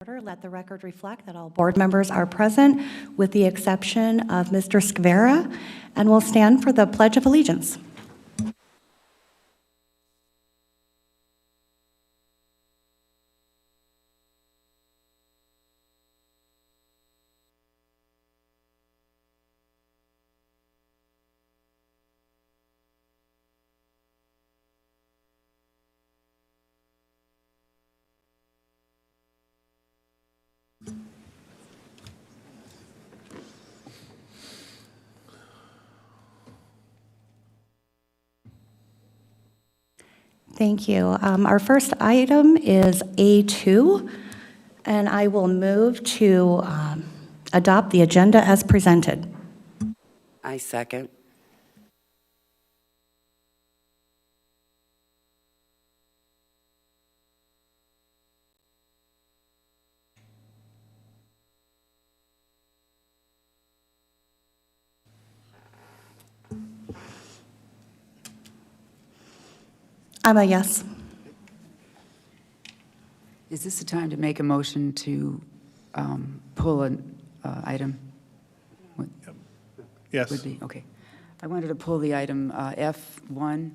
Let the record reflect that all board members are present, with the exception of Mr. Scavera, and will stand for the Pledge of Allegiance. Thank you. Our first item is A2, and I will move to adopt the agenda as presented. I second. I'm a yes. Is this the time to make a motion to pull an item? What Yes. would be? Okay. I wanted to pull the item F1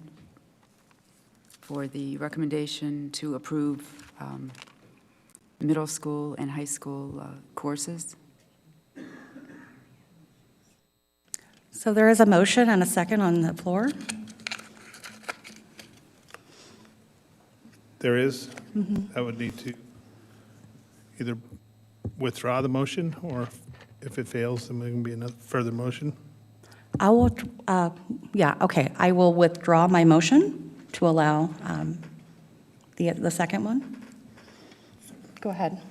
for the recommendation to approve middle school and high school courses. So there is a motion and a second on the floor. There is. I would need to either withdraw the motion, or if it fails, then there can be another further motion. I will, yeah, okay. I will withdraw my motion to allow the second one. Go ahead.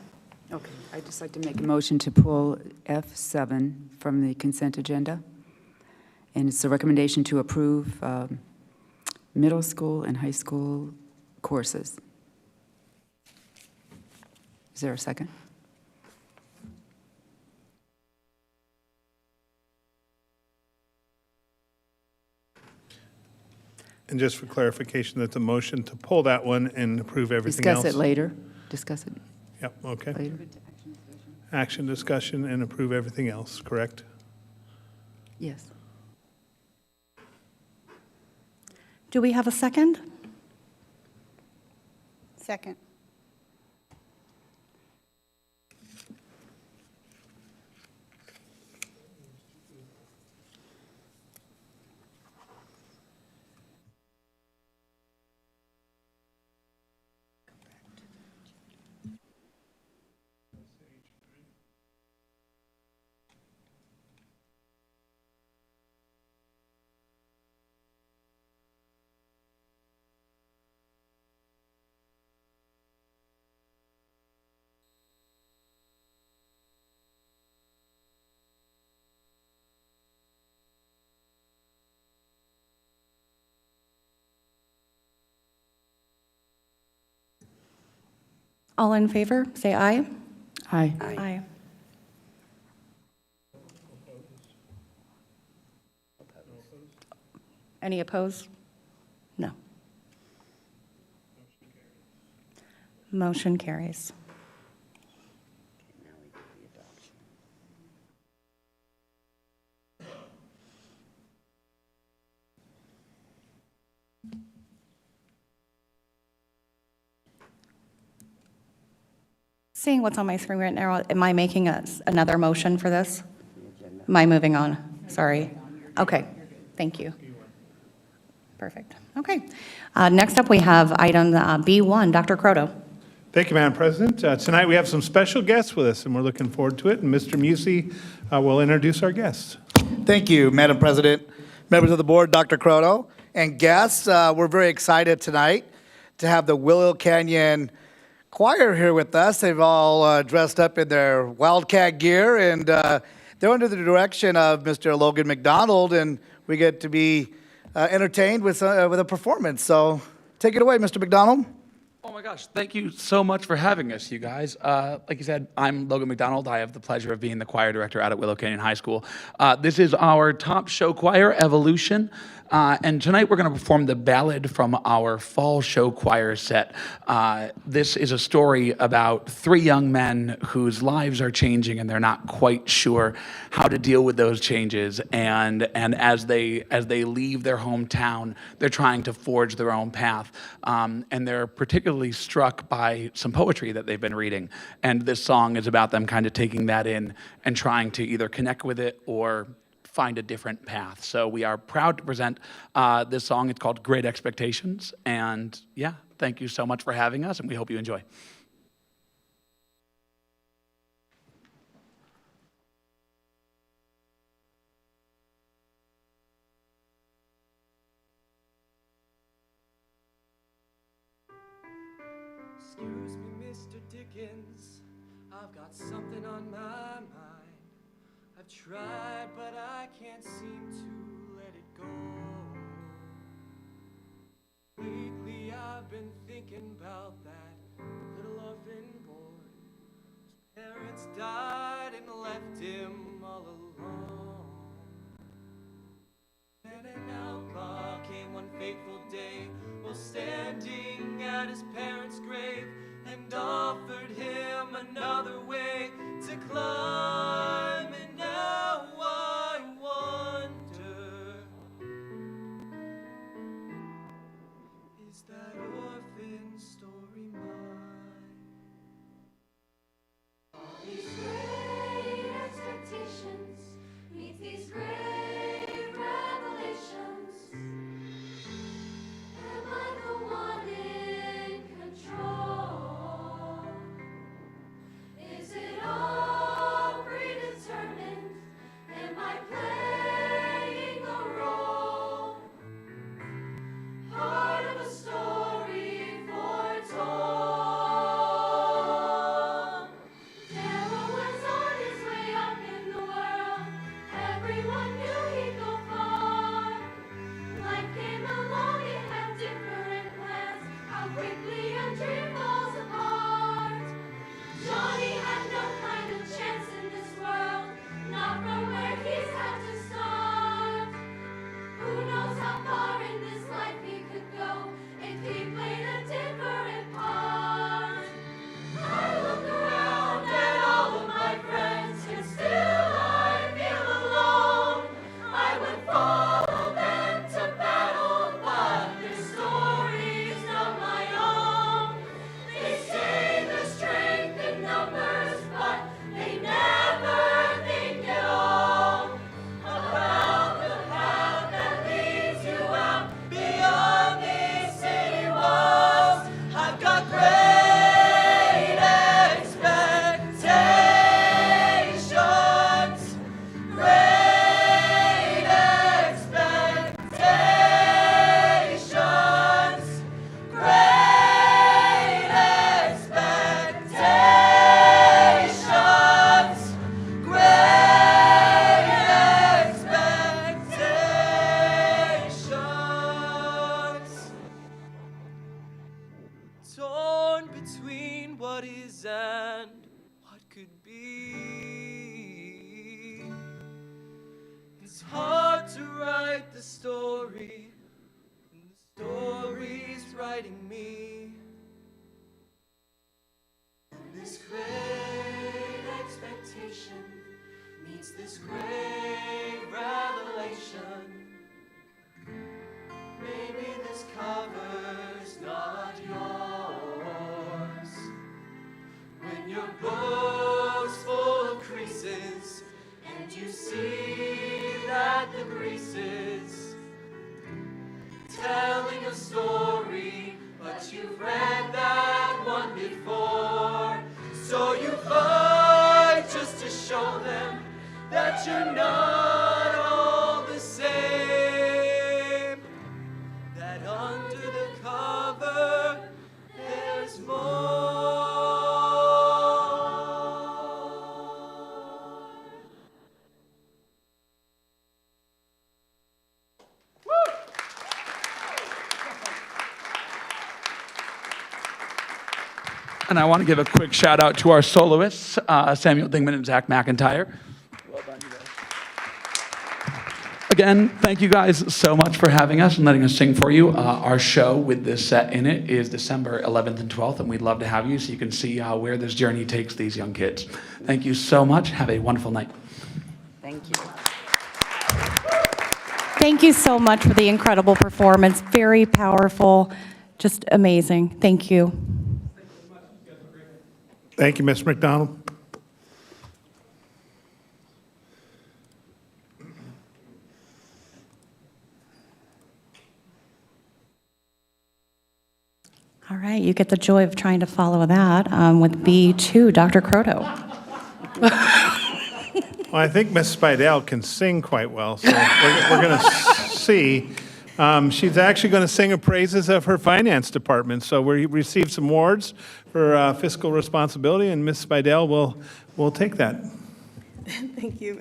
Okay. I'd just like to make a motion to pull F7 from the consent agenda. And it's a recommendation to approve middle school and high school courses. Is there a second? And just for clarification, that's a motion to pull that one and approve everything else? Discuss it later. Discuss it Yep, okay. later. Action, discussion, and approve everything else, correct? Yes. Do we have a second? Second. All in favor, say aye. Aye. Aye. Any opposed? No. Motion carries. Seeing what's on my screen right now, am I making another motion for this? Am I moving on? Sorry. Okay, thank you. Perfect. Okay. Next up, we have item B1, Dr. Croto. Thank you, Madam President. Tonight we have some special guests with us, and we're looking forward to it. And Mr. Musey will introduce our guests. Thank you, Madam President, members of the board, Dr. Croto, and guests. We're very excited tonight to have the Willow Canyon Choir here with us. They've all dressed up in their Wildcat gear, and they're under the direction of Mr. Logan McDonald, and we get to be entertained with a performance. So take it away, Mr. McDonald. Oh my gosh, thank you so much for having us, you guys. Like you said, I'm Logan McDonald. I have the pleasure of being the choir director out at Willow Canyon High School. This is our top show choir, Evolution. And tonight we're going to perform the ballad from our fall show choir set. This is a story about three young men whose lives are changing and they're not quite sure how to deal with those changes. And as they leave their hometown, they're trying to forge their own path. And they're particularly struck by some poetry that they've been reading. And this song is about them kind of taking that in and trying to either connect with it or find a different path. So we are proud to present this song. It's called Great Expectations. And yeah, thank you so much for having us, and we hope you enjoy. Excuse me, Mr. Dickens, I've got something on my mind. I've tried, but I can't seem to let it go. Lately I've been thinking about that little orphan boy whose parents died and left him all alone. Then an outlaw came one fateful day while standing at his parents' grave and offered him another way to climb. And now I wonder, is that orphan story mine? All these great expectations meet these great revelations. Am I the one in control? Is it all predetermined? Am I playing a role? Part of a story foretold. Darryl was on his way up in the world. Everyone knew he'd go far. Life came along, it had different plans. How quickly a dream falls apart. Johnny had no kind of chance in this world, not from where he's had to start. Who knows how far in this life he could go if he played a different part? I look around at all of my friends and still I feel alone. I would follow them to battle, but their story's not my own. They say there's strength in numbers, but they never think at all about the path that leads you out beyond these city walls. I've got great expectations, great expectations, great expectations, great expectations. Torn between what is and what could be. It's hard to write the story, and the story's writing me. This great expectation meets this great revelation. Maybe this cover's not yours. When your book's full of creases and you see that the creases telling a story, but you've read that one before. So you fight just to show them that you're not all the same. That under the cover, there's more. And I want to give a quick shout out to our soloists, Samuel Dingman and Zach McIntyre. Well done, you guys. Again, thank you guys so much for having us and letting us sing for you. Our show with this set in it is December 11th and 12th, and we'd love to have you so you can see where this journey takes these young kids. Thank you so much. Have a wonderful night. Thank you. Thank you so much for the incredible performance. Very powerful, just amazing. Thank you. Thank you, Ms. McDonald. All right, you get the joy of trying to follow that with B2, Dr. Croto. Well, I think Ms. Spidell can sing quite well, so we're going to see. She's actually going to sing in praises of her finance department. So we received some awards for fiscal responsibility, and Ms. Spidell will take that. Thank you,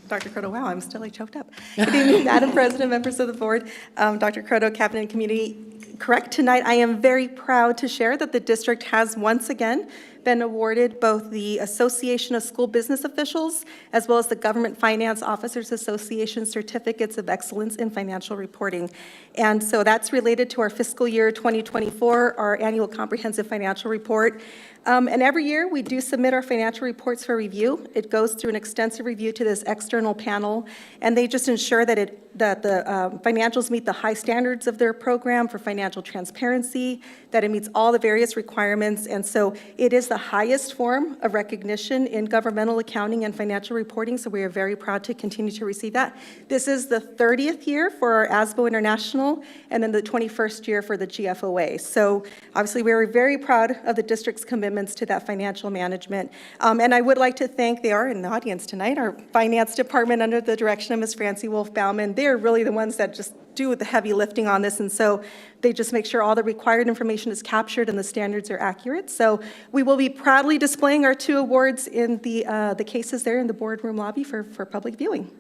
Dr. Croto. Wow, I'm still choked up. Good evening, Madam President, members of the board, Dr. Croto, Cabinet and Community. Correct, tonight I am very proud to share that the district has once again been awarded both the Association of School Business Officials as well as the Government Finance Officers Association Certificates of Excellence in Financial Reporting. And so that's related to our fiscal year 2024, our annual comprehensive financial report. And every year we do submit our financial reports for review. It goes through an extensive review to this external panel, and they just ensure that the financials meet the high standards of their program for financial transparency, that it meets all the various requirements, and so it is the highest form of recognition in governmental accounting and financial reporting, so we are very proud to continue to receive that. This is the 30th year for our ASBO International, and then the 21st year for the GFOA. So obviously we are very proud of the district's commitments to that financial management. And I would like to thank, they are in the audience tonight, our finance department under the direction of Ms. Francie Wolf-Baumann. They are really the ones that just do the heavy lifting on this, and so they just make sure all the required information is captured and the standards are accurate. So we will be proudly displaying our 2 awards in the cases there in the boardroom lobby for public viewing.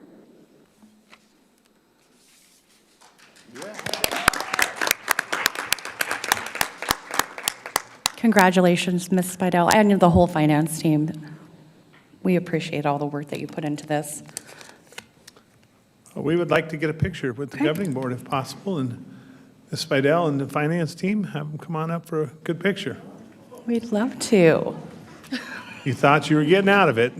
Congratulations, Ms. Spidell, and the whole finance team. We appreciate all the work that you put into this. We would like to get a picture with the governing board if possible, and Ms. Spidell and the finance team, have them come on up for a good picture. We'd love to. You thought you were getting out of it.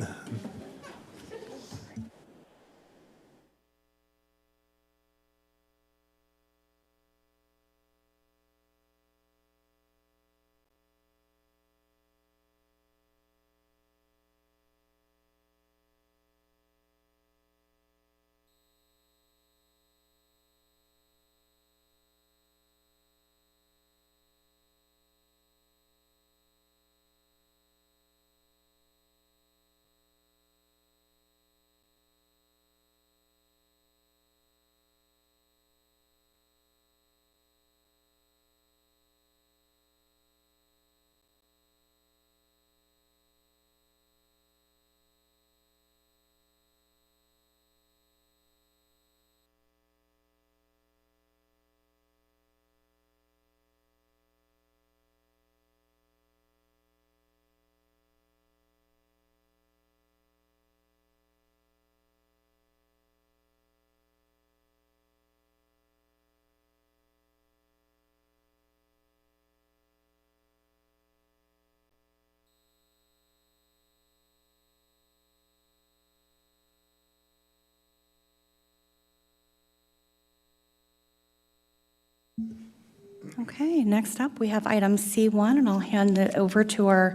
Okay, next up, we have item C1, and I'll hand it over to our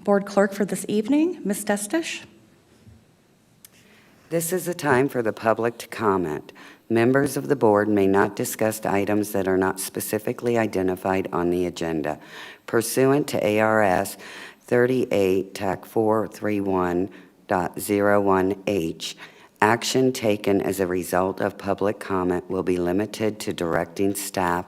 board clerk for this evening, Ms. Destish. This is a time for the public to comment. Members of the board may not discuss items that are not specifically identified on the agenda. Pursuant to ARS 38 TAC 431.01H, action taken as a result of public comment will be limited to directing staff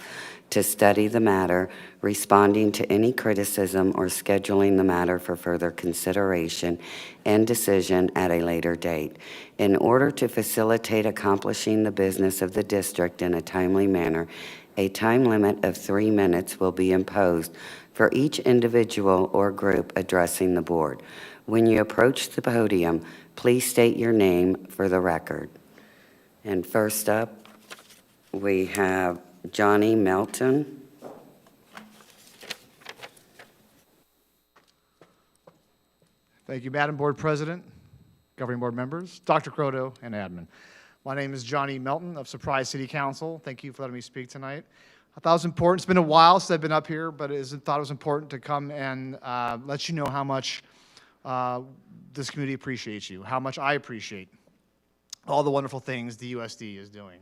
to study the matter, responding to any criticism, or scheduling the matter for further consideration and decision at a later date. In order to facilitate accomplishing the business of the district in a timely manner, a time limit of 3 minutes will be imposed for each individual or group addressing the board. When you approach the podium, please state your name for the record. And first up, we have Johnny Melton. Thank you, Madam Board President, governing board members, Dr. Croto, and admin. My name is Johnny Melton of Surprise City Council. Thank you for letting me speak tonight. I thought it was important. It's been a while since I've been up here, but I thought it was important to come and let you know how much this community appreciates you, how much I appreciate all the wonderful things the USD is doing.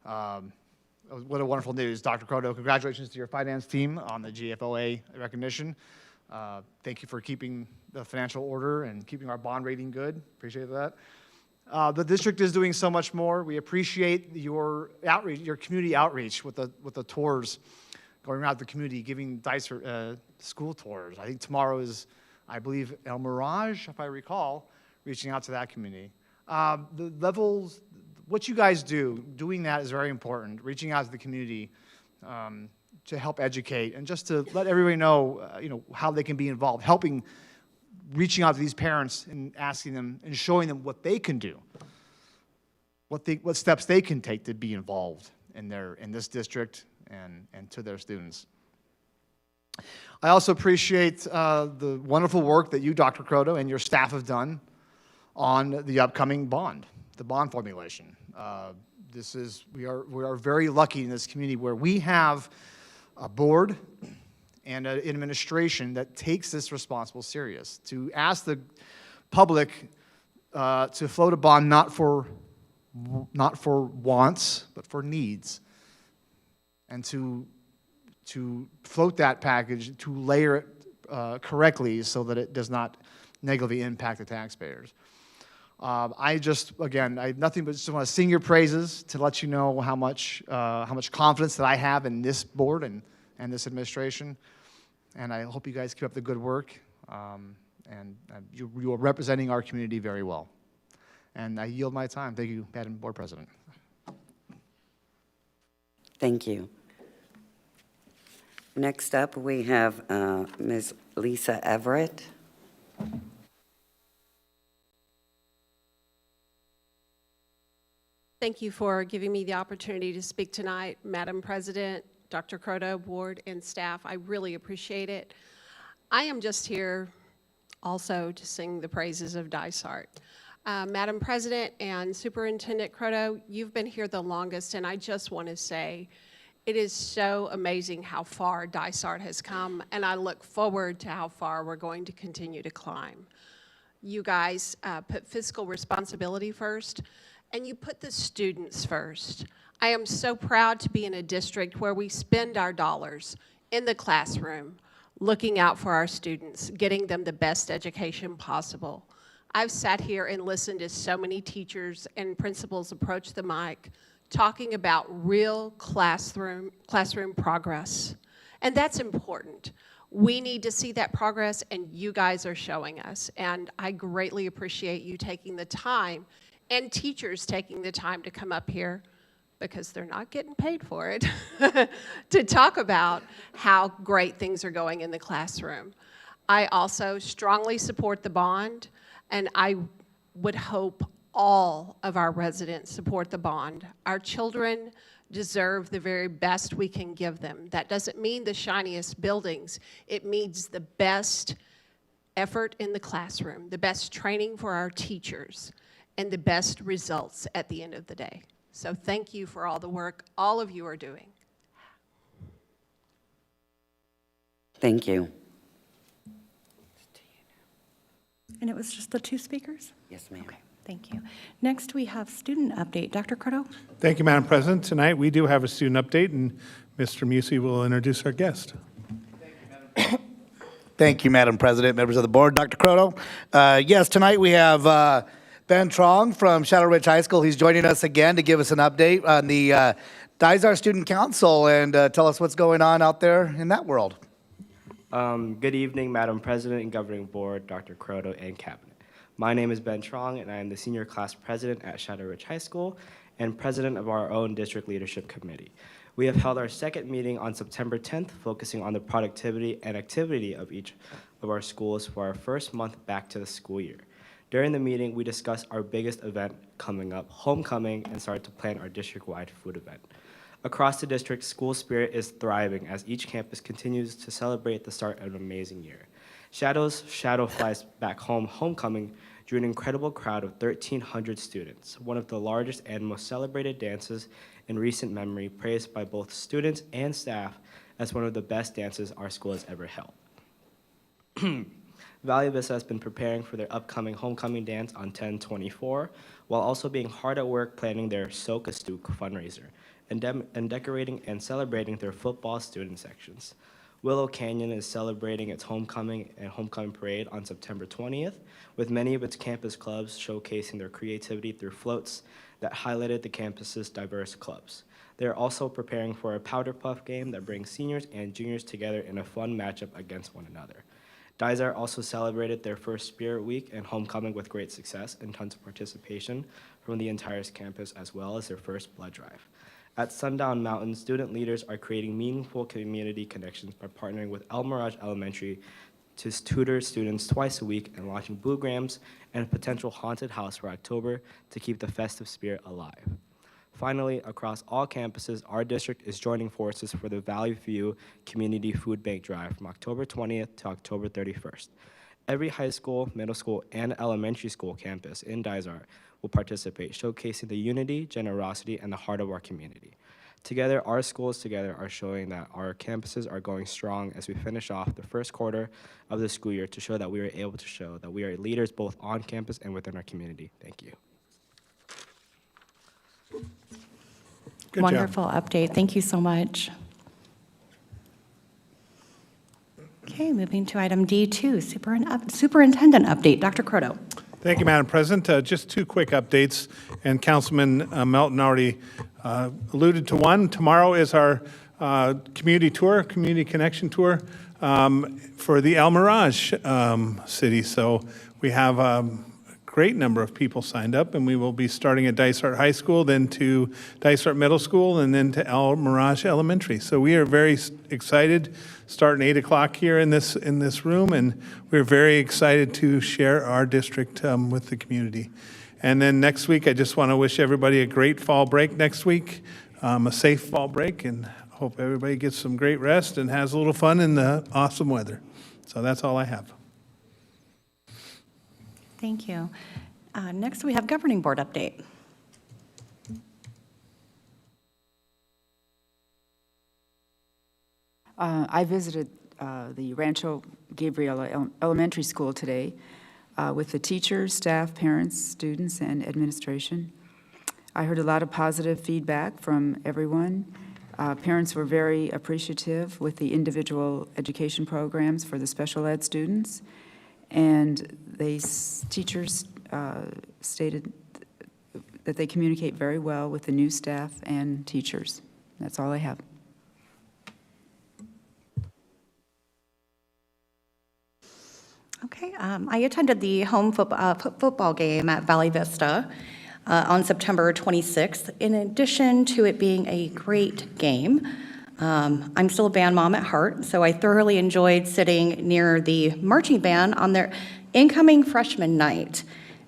What a wonderful news. Dr. Croto, congratulations to your finance team on the GFOA recognition. Thank you for keeping the financial order and keeping our bond rating good. Appreciate that. The district is doing so much more. We appreciate your outreach, your community outreach with the tours, going around the community, giving Dysart school tours. I think tomorrow is, I believe, El Mirage, if I recall, reaching out to that community. The levels, what you guys do, doing that is very important. Reaching out to the community to help educate and just to let everybody know, how they can be involved, helping, reaching out to these parents and asking them and showing them what they can do, what steps they can take to be involved in this district and to their students. I also appreciate the wonderful work that you, Dr. Croto, and your staff have done on the upcoming bond, the bond formulation. We are very lucky in this community where we have a board and an administration that takes this responsible serious, to ask the public to float a bond not for wants, but for needs, and to float that package, to layer it correctly so that it does not negatively impact the taxpayers. I have nothing but just want to sing your praises to let you know how much confidence that I have in this board and this administration. And I hope you guys keep up the good work. You are representing our community very well. And I yield my time. Thank you, Madam Board President. Thank you. Next up, we have Ms. Lisa Everett. Thank you for giving me the opportunity to speak tonight, Madam President, Dr. Croto, board, and staff. I really appreciate it. I am just here also to sing the praises of Dysart. Madam President and Superintendent Croto, you've been here the longest, and I just want to say it is so amazing how far Dysart has come, and I look forward to how far we're going to continue to climb. You guys put fiscal responsibility first, and you put the students first. I am so proud to be in a district where we spend our dollars in the classroom, looking out for our students, getting them the best education possible. I've sat here and listened to so many teachers and principals approach the mic talking about real classroom progress. And that's important. We need to see that progress, and you guys are showing us. And I greatly appreciate you taking the time and teachers taking the time to come up here, because they're not getting paid for it, to talk about how great things are going in the classroom. I also strongly support the bond, and I would hope all of our residents support the bond. Our children deserve the very best we can give them. That doesn't mean the shiniest buildings. It means the best effort in the classroom, the best training for our teachers, and the best results at the end of the day. So thank you for all the work all of you are doing. Thank you. And it was just the two speakers? Yes, ma'am. Okay, thank you. Next, we have student update. Dr. Croto? Thank you, Madam President. Tonight, we do have a student update, and Mr. Musey will introduce our guest. Thank you, Madam President, members of the board, Dr. Croto. Yes, tonight we have Ben Trong from Shadow Ridge High School. He's joining us again to give us an update on the Dysart Student Council and tell us what's going on out there in that world. Good evening, Madam President and Governing Board, Dr. Croto, and Cabinet. My name is Ben Trong, and I am the Senior Class President at Shadow Ridge High School and President of our own District Leadership Committee. We have held our second meeting on September 10th, focusing on the productivity and activity of each of our schools for our first month back to the school year. During the meeting, we discussed our biggest event coming up, homecoming, and started to plan our district-wide food event. Across the district, school spirit is thriving as each campus continues to celebrate the start of an amazing year. Shadow Flies Back Home Homecoming drew an incredible crowd of 1,300 students, one of the largest and most celebrated dances in recent memory, praised by both students and staff as one of the best dances our school has ever held. Valley Vista has been preparing for their upcoming homecoming dance on 10/24, while also being hard at work planning their Soak a Stook fundraiser and decorating and celebrating their football student sections. Willow Canyon is celebrating its homecoming and homecoming parade on September 20th, with many of its campus clubs showcasing their creativity through floats that highlighted the campus's diverse clubs. They are also preparing for a powder puff game that brings seniors and juniors together in a fun matchup against one another. Dysart also celebrated their first Spirit Week and homecoming with great success and tons of participation from the entire campus, as well as their first blood drive. At Sundown Mountain, student leaders are creating meaningful community connections by partnering with El Mirage Elementary to tutor students twice a week and launching boograms and a potential haunted house for October to keep the festive spirit alive. Finally, across all campuses, our district is joining forces for the Valley View Community Food Bank Drive from October 20th to October 31st. Every high school, middle school, and elementary school campus in Dysart will participate, showcasing the unity, generosity, and the heart of our community. Together, our schools together are showing that our campuses are going strong as we finish off the first quarter of the school year to show that we are able to show that we are leaders both on campus and within our community. Thank you. Good Wonderful job. update. Thank you so much. Okay, moving to item D2, superintendent update. Dr. Croto. Thank you, Madam President. Just two quick updates, and Councilman Melton already alluded to one. Tomorrow is our community tour, community connection tour for the El Mirage city. So we have a great number of people signed up, and we will be starting at Dysart High School, then to Dysart Middle School, and then to El Mirage Elementary. So we are very excited, starting 8 o'clock here in this room, and we're very excited to share our district with the community. And then next week, I just want to wish everybody a great fall break next week, a safe fall break, and hope everybody gets some great rest and has a little fun in the awesome weather. So that's all I have. Thank you. Next, we have governing board update. I visited the Rancho Gabriel Elementary School today with the teachers, staff, parents, students, and administration. I heard a lot of positive feedback from everyone. Parents were very appreciative with the individual education programs for the special ed students. And teachers stated that they communicate very well with the new staff and teachers. That's all I have. Okay, I attended the home football game at Valley Vista on September 26th. In addition to it being a great game, I'm still a band mom at heart, so I thoroughly enjoyed sitting near the marching band on their incoming freshman night.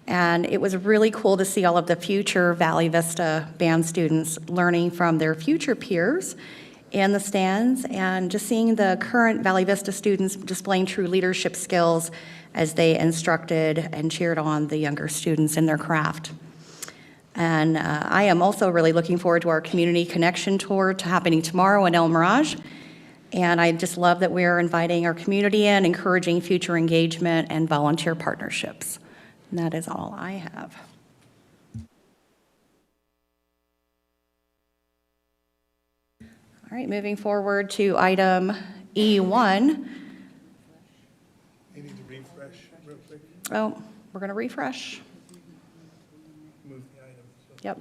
And it was really cool to see all of the future Valley Vista band students learning from their future peers in the stands, and just seeing the current Valley Vista students displaying true leadership skills as they instructed and cheered on the younger students in their craft. And I am also really looking forward to our community connection tour happening tomorrow in El Mirage. And I just love that we're inviting our community in, encouraging future engagement and volunteer partnerships. And that is all I have. All right, moving forward to item E1. You need to refresh real quick. Oh, we're going to refresh. Move the item. Yep.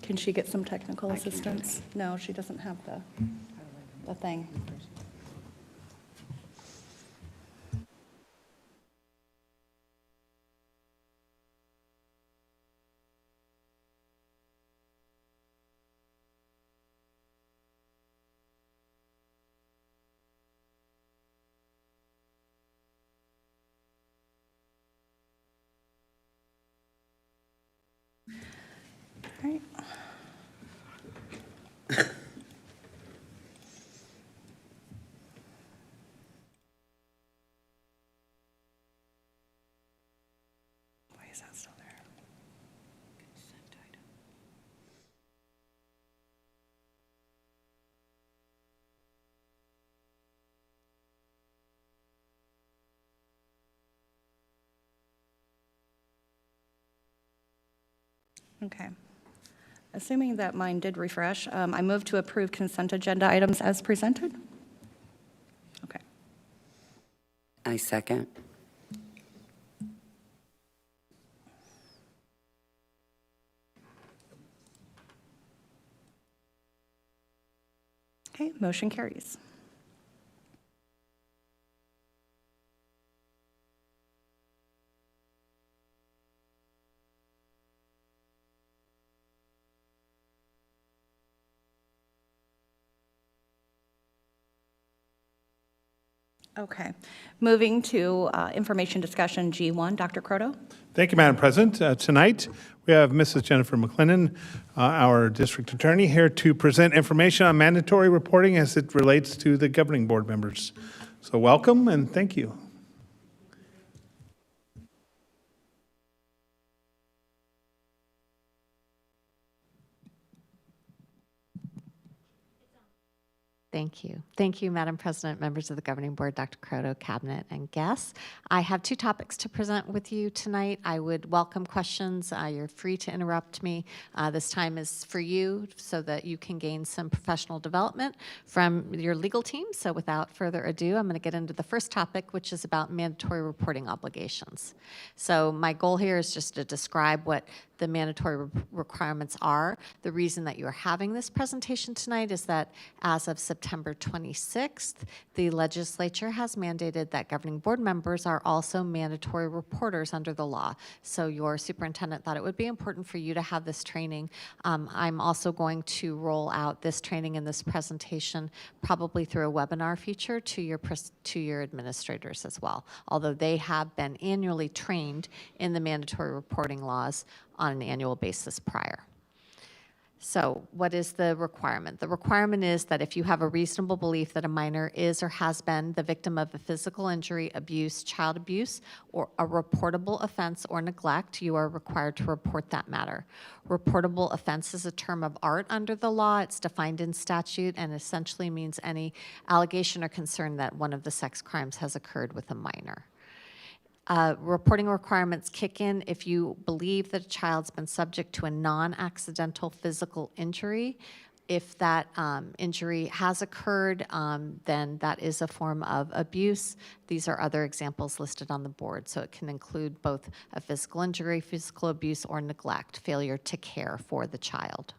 Can she get some technical assistance? No, she doesn't have the thing. is that still there? Okay. Assuming that mine did refresh, I move to approve consent agenda items as presented. Okay. I second. Okay, motion carries. Okay, moving to information discussion G1, Dr. Croto. Thank you, Madam President. Tonight, we have Mrs. Jennifer McLennan, our district attorney, here to present information on mandatory reporting as it relates to the governing board members. So welcome and thank you. Thank you. Thank you, Madam President, members of the Governing Board, Dr. Croto, Cabinet, and guests. I have two topics to present with you tonight. I would welcome questions. You're free to interrupt me. This time is for you so that you can gain some professional development from your legal team. So without further ado, I'm going to get into the first topic, which is about mandatory reporting obligations. So my goal here is just to describe what the mandatory requirements are. The reason that you're having this presentation tonight is that as of September 26th, the legislature has mandated that governing board members are also mandatory reporters under the law. So your superintendent thought it would be important for you to have this training. I'm also going to roll out this training and this presentation probably through a webinar feature to your administrators as well, although they have been annually trained in the mandatory reporting laws on an annual basis prior. So what is the requirement? The requirement is that if you have a reasonable belief that a minor is or has been the victim of a physical injury, abuse, child abuse, or a reportable offense or neglect, you are required to report that matter. Reportable offense is a term of art under the law. It's defined in statute and essentially means any allegation or concern that one of the sex crimes has occurred with a minor. Reporting requirements kick in if you believe that a child's been subject to a non-accidental physical injury. If that injury has occurred, then that is a form of abuse. These are other examples listed on the board. So it can include both a physical injury, physical abuse, or neglect, failure to care for the child.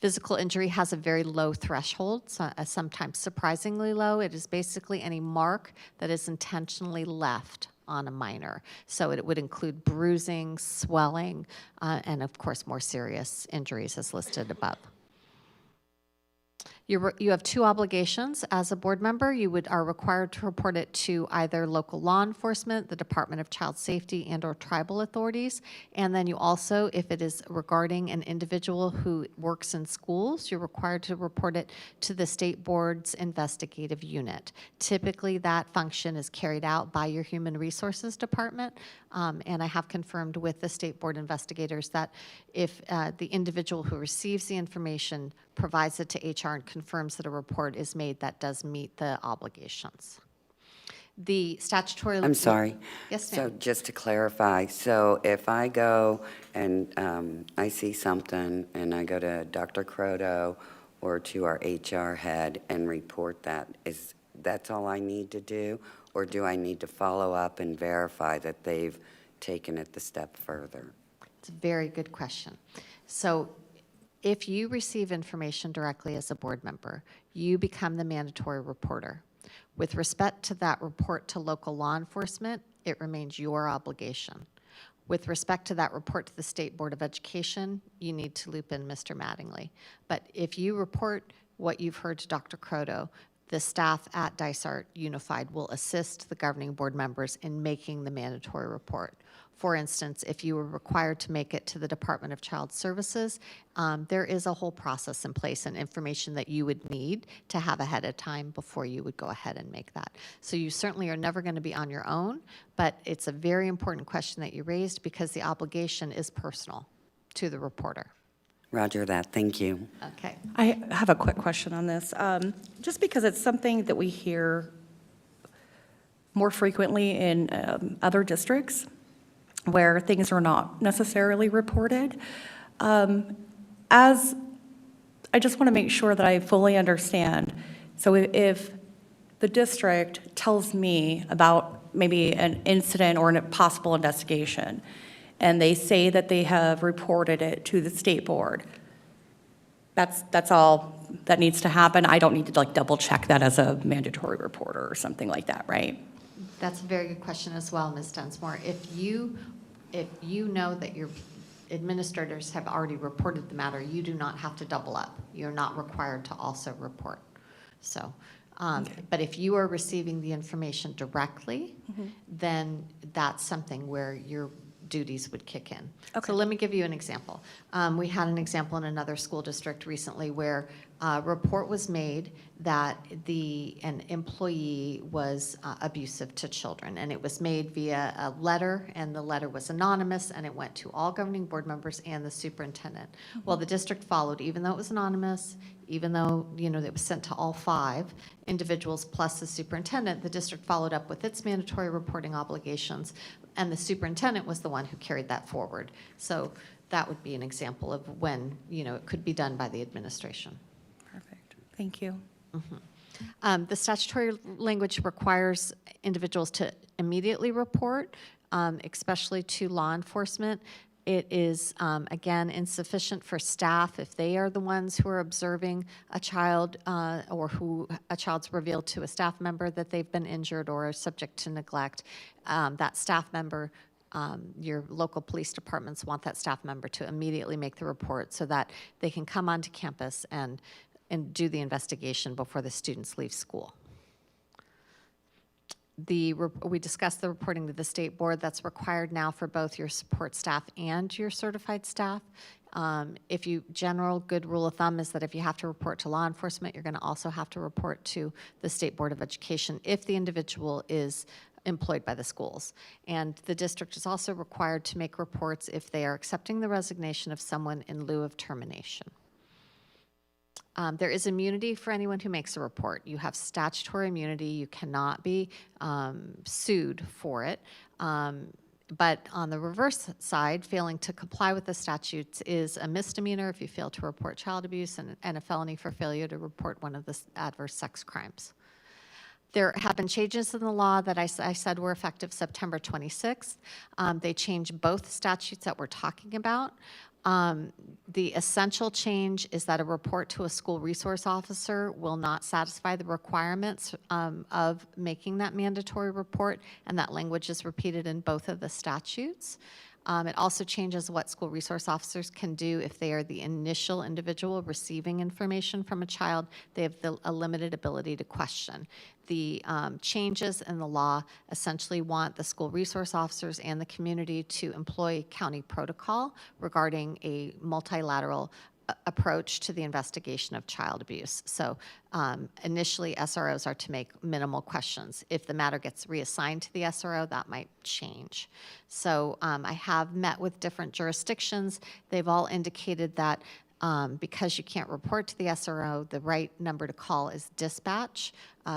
Physical injury has a very low threshold, sometimes surprisingly low. It is basically any mark that is intentionally left on a minor. So it would include bruising, swelling, and of course more serious injuries as listed above. You have two obligations as a board member. You are required to report it to either local law enforcement, the Department of Child Safety, and/or tribal authorities. And then you also, if it is regarding an individual who works in schools, you're required to report it to the state board's investigative unit. Typically, that function is carried out by your Human Resources Department. And I have confirmed with the state board investigators that if the individual who receives the information provides it to HR and confirms that a report is made, that does meet the obligations. The statutory... I'm sorry. Yes, So ma'am. just to clarify, so if I go and I see something and I go to Dr. Croto or to our HR head and report that, that's all I need to do? Or do I need to follow up and verify that they've taken it the step further? It's a very good question. So if you receive information directly as a board member, you become the mandatory reporter. With respect to that report to local law enforcement, it remains your obligation. With respect to that report to the State Board of Education, you need to loop in Mr. Mattingly. But if you report what you've heard to Dr. Croto, the staff at Dysart Unified will assist the governing board members in making the mandatory report. For instance, if you were required to make it to the Department of Child Services, there is a whole process in place and information that you would need to have ahead of time before you would go ahead and make that. So you certainly are never going to be on your own, but it's a very important question that you raised because the obligation is personal to the reporter. Roger that. Thank you. Okay. I have a quick question on this. Just because it's something that we hear more frequently in other districts where things are not necessarily reported. As I just want to make sure that I fully understand. So if the district tells me about maybe an incident or a possible investigation, and they say that they have reported it to the state board, that's all that needs to happen. I don't need to like double check that as a mandatory reporter or something like that, right? That's a very good question as well, Ms. Dunsmore. If you know that your administrators have already reported the matter, you do not have to double up. You're not required to also report. So, but if you are receiving the information directly, then that's something where your duties would kick in. Okay. So let me give you an example. We had an example in another school district recently where a report was made that an employee was abusive to children, and it was made via a letter, and the letter was anonymous, and it went to all governing board members and the superintendent. Well, the district followed, even though it was anonymous, even though, it was sent to all 5 individuals plus the superintendent, the district followed up with its mandatory reporting obligations, and the superintendent was the one who carried that forward. So that would be an example of when, it could be done by the administration. Perfect. Thank you. The statutory language requires individuals to immediately report, especially to law enforcement. It is, again, insufficient for staff if they are the ones who are observing a child or who a child's revealed to a staff member that they've been injured or are subject to neglect. That staff member, your local police departments want that staff member to immediately make the report so that they can come onto campus and do the investigation before the students leave school. We discussed the reporting to the state board. That's required now for both your support staff and your certified staff. General good rule of thumb is that if you have to report to law enforcement, you're going to also have to report to the State Board of Education if the individual is employed by the schools. And the district is also required to make reports if they are accepting the resignation of someone in lieu of termination. There is immunity for anyone who makes a report. You have statutory immunity. You cannot be sued for it. But on the reverse side, failing to comply with the statutes is a misdemeanor if you fail to report child abuse and a felony for failure to report one of the adverse sex crimes. There have been changes in the law that I said were effective September 26th. They changed both statutes that we're talking about. The essential change is that a report to a school resource officer will not satisfy the requirements of making that mandatory report, and that language is repeated in both of the statutes. It also changes what school resource officers can do if they are the initial individual receiving information from a child. They have a limited ability to question. The changes in the law essentially want the school resource officers and the community to employ county protocol regarding a multilateral approach to the investigation of child abuse. So initially, SROs are to make minimal questions. If the matter gets reassigned to the SRO, that might change. So I have met with different jurisdictions. They've all indicated that because you can't report to the SRO, the right number to call is dispatch.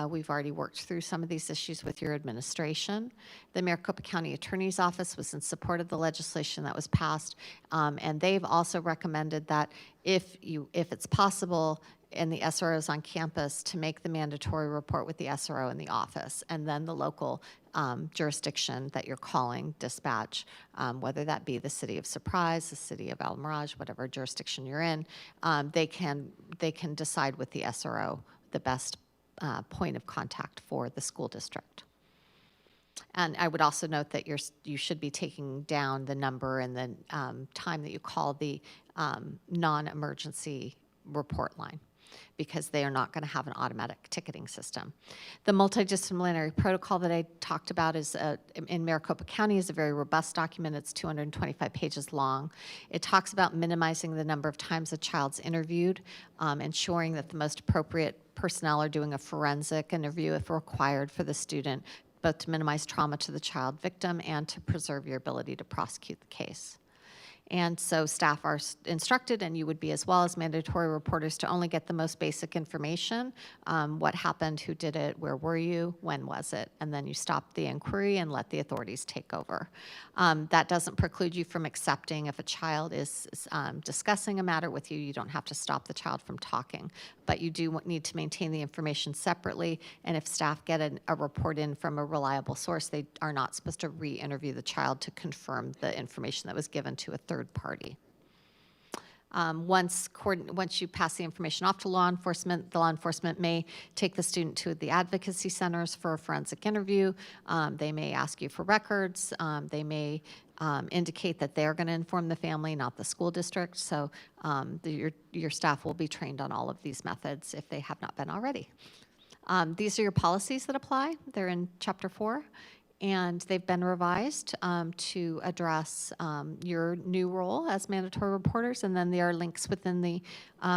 We've already worked through some of these issues with your administration. The Maricopa County Attorney's Office was in support of the legislation that was passed, and they've also recommended that if it's possible and the SRO is on campus, to make the mandatory report with the SRO in the office, and then the local jurisdiction that you're calling dispatch, whether that be the city of Surprise, the city of El Mirage, whatever jurisdiction you're in, they can decide with the SRO the best point of contact for the school district. And I would also note that you should be taking down the number and the time that you call the non-emergency report line. because they are not going to have an automatic ticketing system. The multidisciplinary protocol that I talked about is in Maricopa County is a very robust document. It's 225 pages long. It talks about minimizing the number of times a child's interviewed, ensuring that the most appropriate personnel are doing a forensic interview if required for the student, both to minimize trauma to the child victim and to preserve your ability to prosecute the case. And so staff are instructed, and you would be as well as mandatory reporters, to only get the most basic information. What happened, who did it, where were you, when was it? And then you stop the inquiry and let the authorities take over. That doesn't preclude you from accepting if a child is discussing a matter with you. You don't have to stop the child from talking, but you do need to maintain the information separately. And if staff get a report in from a reliable source, they are not supposed to re-interview the child to confirm the information that was given to a third party. Once you pass the information off to law enforcement, the law enforcement may take the student to the advocacy centers for a forensic interview. They may ask you for records. They may indicate that they're going to inform the family, not the school district. So your staff will be trained on all of these methods if they have not been already. These are your policies that apply. They're in Chapter 4. And they've been revised to address your new role as mandatory reporters. And then there are links within the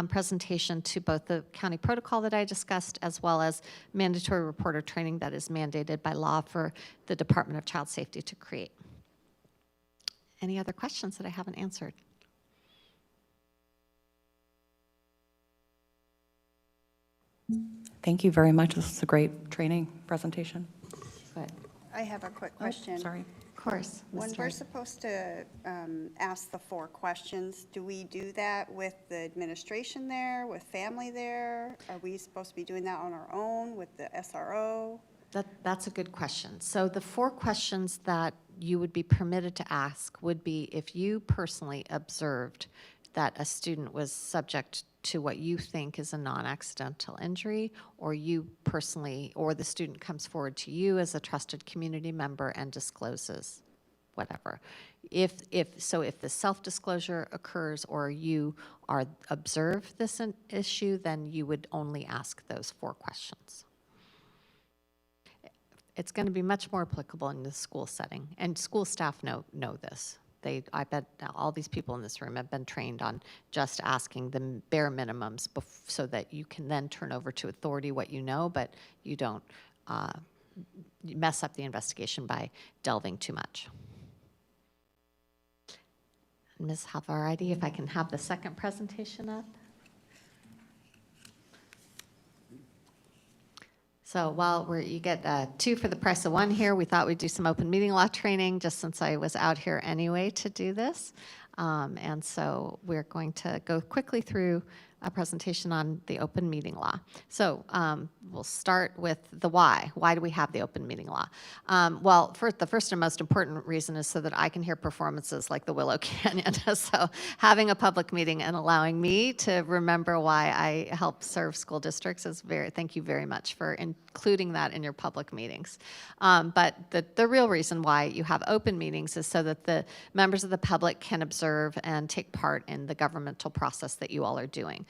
presentation to both the county protocol that I discussed, as well as mandatory reporter training that is mandated by law for the Department of Child Safety to create. Any other questions that I haven't answered? Thank you very much. This is a great training presentation. Good. I have a quick question. Oh, sorry. Of course. When Ms. we're Wright. supposed to ask the 4 questions, do we do that with the administration there, with family there? Are we supposed to be doing that on our own with the SRO? That's a good question. So the 4 questions that you would be permitted to ask would be if you personally observed that a student was subject to what you think is a non-accidental injury, or you personally, or the student comes forward to you as a trusted community member and discloses whatever. If the self-disclosure occurs or you observe this issue, then you would only ask those 4 questions. It's going to be much more applicable in the school setting, and school staff know this. I bet all these people in this room have been trained on just asking the bare minimums so that you can then turn over to authority what you know, but you don't mess up the investigation by delving too much. Ms. Havaradi, if I can have the second presentation up. So while you get 2 for the price of 1 here, we thought we'd do some open meeting law training just since I was out here anyway to do this. And so we're going to go quickly through a presentation on the open meeting law. So we'll start with the why. Why do we have the open meeting law? Well, the first and most important reason is so that I can hear performances like the Willow Canyon. So having a public meeting and allowing me to remember why I help serve school districts is thank you very much for including that in your public meetings. But the real reason why you have open meetings is so that the members of the public can observe and take part in the governmental process that you all are doing.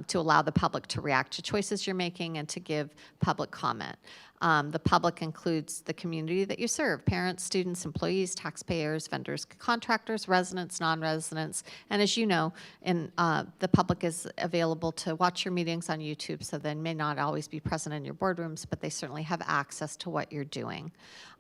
To allow the public to react to choices you're making and to give public comment. The public includes the community that you serve: parents, students, employees, taxpayers, vendors, contractors, residents, non-residents. And as you know, the public is available to watch your meetings on YouTube, so they may not always be present in your boardrooms, but they certainly have access to what you're doing.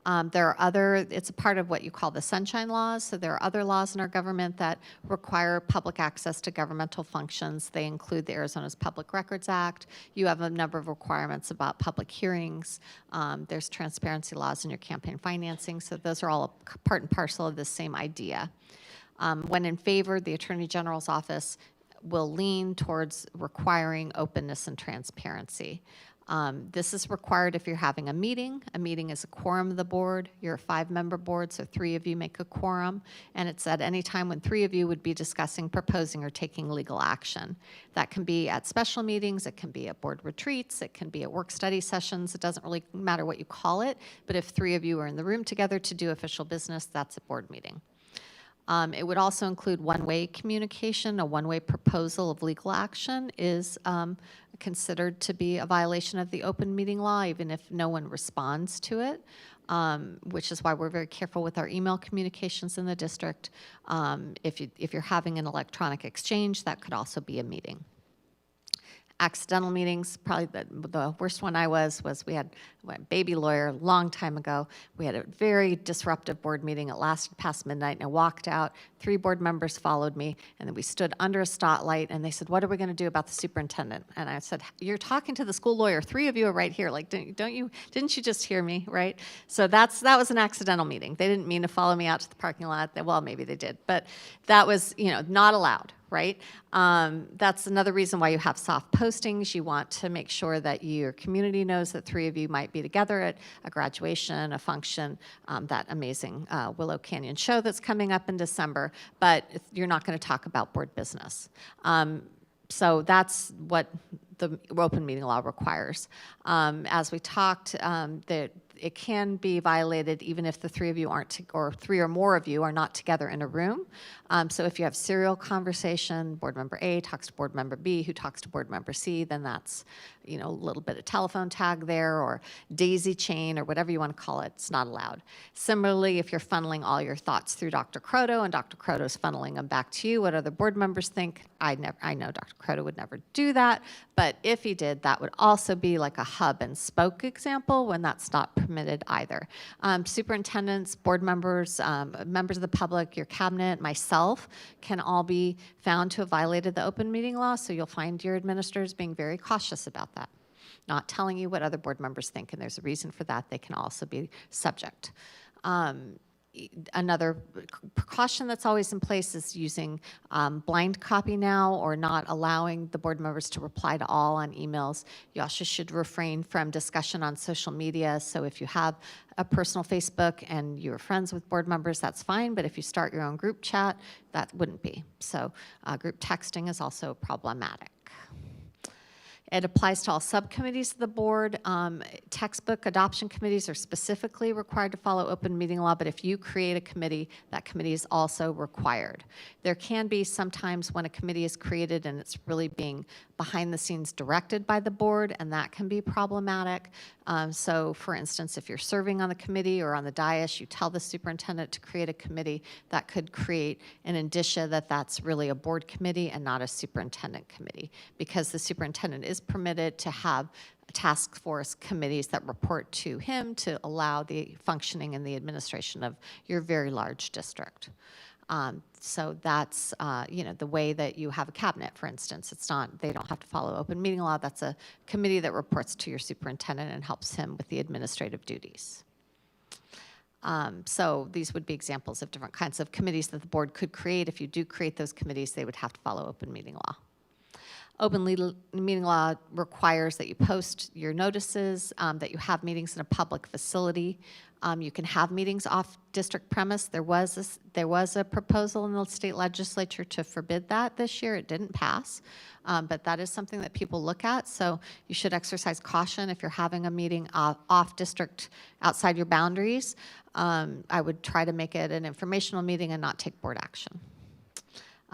It's a part of what you call the sunshine laws. So there are other laws in our government that require public access to governmental functions. They include the Arizona's Public Records Act. You have a number of requirements about public hearings. There's transparency laws in your campaign financing. So those are all part and parcel of the same idea. When in favor, the Attorney General's office will lean towards requiring openness and transparency. This is required if you're having a meeting. A meeting is a quorum of the board. You're a 5-member board, so 3 of you make a quorum. And it's at any time when 3 of you would be discussing, proposing, or taking legal action. That can be at special meetings. It can be at board retreats. It can be at work study sessions. It doesn't really matter what you call it. But if 3 of you are in the room together to do official business, that's a board meeting. It would also include one-way communication. A one-way proposal of legal action is considered to be a violation of the open meeting law, even if no one responds to it, which is why we're very careful with our email communications in the district. If you're having an electronic exchange, that could also be a meeting. Accidental meetings, probably the worst one I was we had a baby lawyer a long time ago. We had a very disruptive board meeting. It lasted past midnight, and I walked out. 3 board members followed me, and then we stood under a spotlight, and they said, "What are we going to do about the superintendent?" And I said, "You're talking to the school lawyer. 3 of you are right here. Like, didn't you just hear me, right?" So that was an accidental meeting. They didn't mean to follow me out to the parking lot. Well, maybe they did, but that was, not allowed. Right? That's another reason why you have soft postings. You want to make sure that your community knows that 3 of you might be together at a graduation, a function, that amazing Willow Canyon show that's coming up in December, but you're not going to talk about board business. So that's what the open meeting law requires. As we talked, it can be violated even if the 3 of you aren't, or 3 or more of you are not together in a room. So if you have serial conversation, board member A talks to board member B, who talks to board member C, then that's, a little bit of telephone tag there, or daisy chain, or whatever you want to call it. It's not allowed. Similarly, if you're funneling all your thoughts through Dr. Croto and Dr. Croto's funneling them back to you, what other board members think, I know Dr. Croto would never do that, but if he did, that would also be like a hub and spoke example when that's not permitted either. Superintendents, board members, members of the public, your cabinet, myself, can all be found to have violated the open meeting law, so you'll find your administrators being very cautious about that, not telling you what other board members think, and there's a reason for that. They can also be subject. Another precaution that's always in place is using blind copy now, or not allowing the board members to reply to all on emails. You also should refrain from discussion on social media. So if you have a personal Facebook and you're friends with board members, that's fine. But if you start your own group chat, that wouldn't be. So group texting is also problematic. It applies to all subcommittees of the board. Textbook adoption committees are specifically required to follow open meeting law, but if you create a committee, that committee is also required. There can be sometimes when a committee is created and it's really being behind the scenes directed by the board, and that can be problematic. So for instance, if you're serving on the committee or on the dais, you tell the superintendent to create a committee, that could create an indicia that that's really a board committee and not a superintendent committee, because the superintendent is permitted to have task force committees that report to him to allow the functioning and the administration of your very large district. So that's, the way that you have a cabinet, for instance. It's not, they don't have to follow open meeting law. That's a committee that reports to your superintendent and helps him with the administrative duties. So these would be examples of different kinds of committees that the board could create. If you do create those committees, they would have to follow open meeting law. Open meeting law requires that you post your notices, that you have meetings in a public facility. You can have meetings off district premise. There was a proposal in the state legislature to forbid that this year. It didn't pass, but that is something that people look at. So you should exercise caution if you're having a meeting off district outside your boundaries. I would try to make it an informational meeting and not take board action.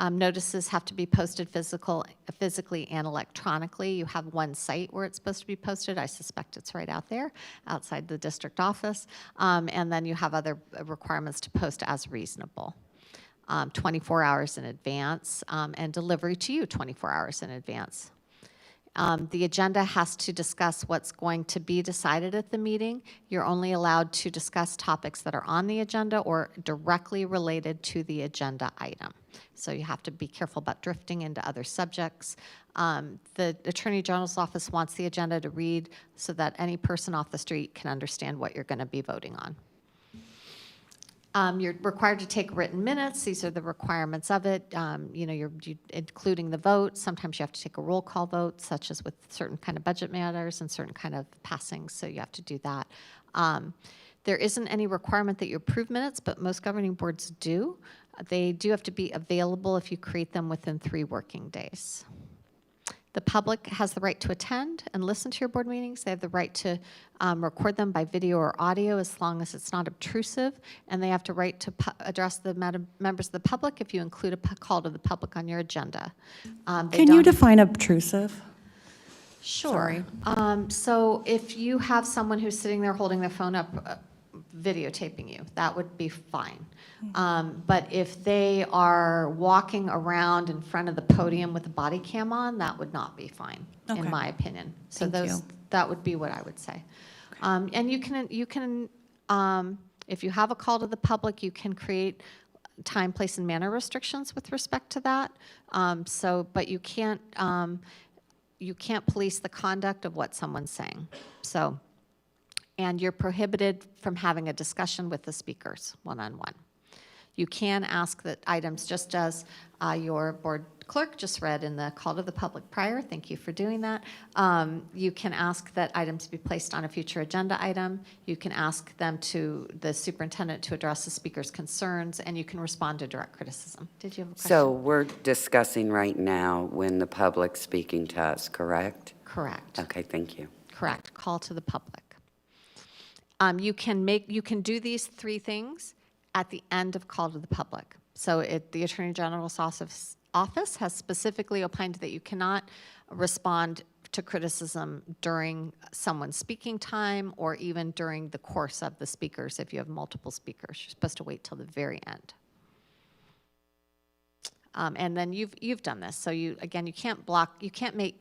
Notices have to be posted physically and electronically. You have one site where it's supposed to be posted. I suspect it's right out there outside the district office. And then you have other requirements to post as reasonable. 24 hours in advance, and delivery to you 24 hours in advance. The agenda has to discuss what's going to be decided at the meeting. You're only allowed to discuss topics that are on the agenda or directly related to the agenda item. So you have to be careful about drifting into other subjects. The Attorney General's office wants the agenda to read so that any person off the street can understand what you're going to be voting on. You're required to take written minutes. These are the requirements of it. You're including the vote. Sometimes you have to take a roll call vote, such as with certain kind of budget matters and certain kind of passings, so you have to do that. There isn't any requirement that you approve minutes, but most governing boards do. They do have to be available if you create them within 3 working days. The public has the right to attend and listen to your board meetings. They have the right to record them by video or audio as long as it's not obtrusive, and they have the right to address the members of the public if you include a call to the public on your agenda. Can you define obtrusive? Sure. So if you have someone who's sitting there holding their phone up, videotaping you, that would be fine. But if they are walking around in front of the podium with a body cam on, that would not be fine, Okay. in my opinion. So Thank you. that would be what I would say. And you can, if you have a call to the public, you can create time, place, and manner restrictions with respect to that. But you can't police the conduct of what someone's saying. So, and you're prohibited from having a discussion with the speakers one-on-one. You can ask that items, just as your board clerk just read in the call to the public prior. Thank you for doing that. You can ask that items be placed on a future agenda item. You can ask the superintendent to address the speaker's concerns, and you can respond to direct criticism. Did you have a question? So we're discussing right now when the public's speaking to us, correct? Correct. Okay, thank you. Correct. Call to the public. You can do these three things at the end of call to the public. So the Attorney General's office has specifically opined that you cannot respond to criticism during someone's speaking time or even during the course of the speakers. If you have multiple speakers, you're supposed to wait till the very end. And then you've done this. So you can't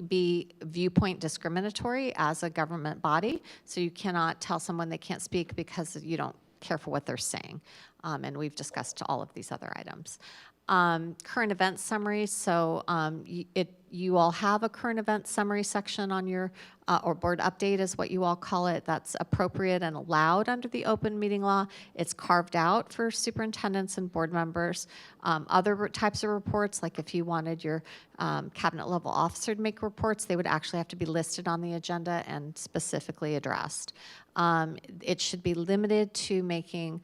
be viewpoint discriminatory as a government body. So you cannot tell someone they can't speak because you don't care for what they're saying. And we've discussed all of these other items. Current event summaries. So you all have a current event summary section on your, or board update is what you all call it. That's appropriate and allowed under the open meeting law. It's carved out for superintendents and board members. Other types of reports, like if you wanted your cabinet level officer to make reports, they would actually have to be listed on the agenda and specifically addressed. It should be limited to making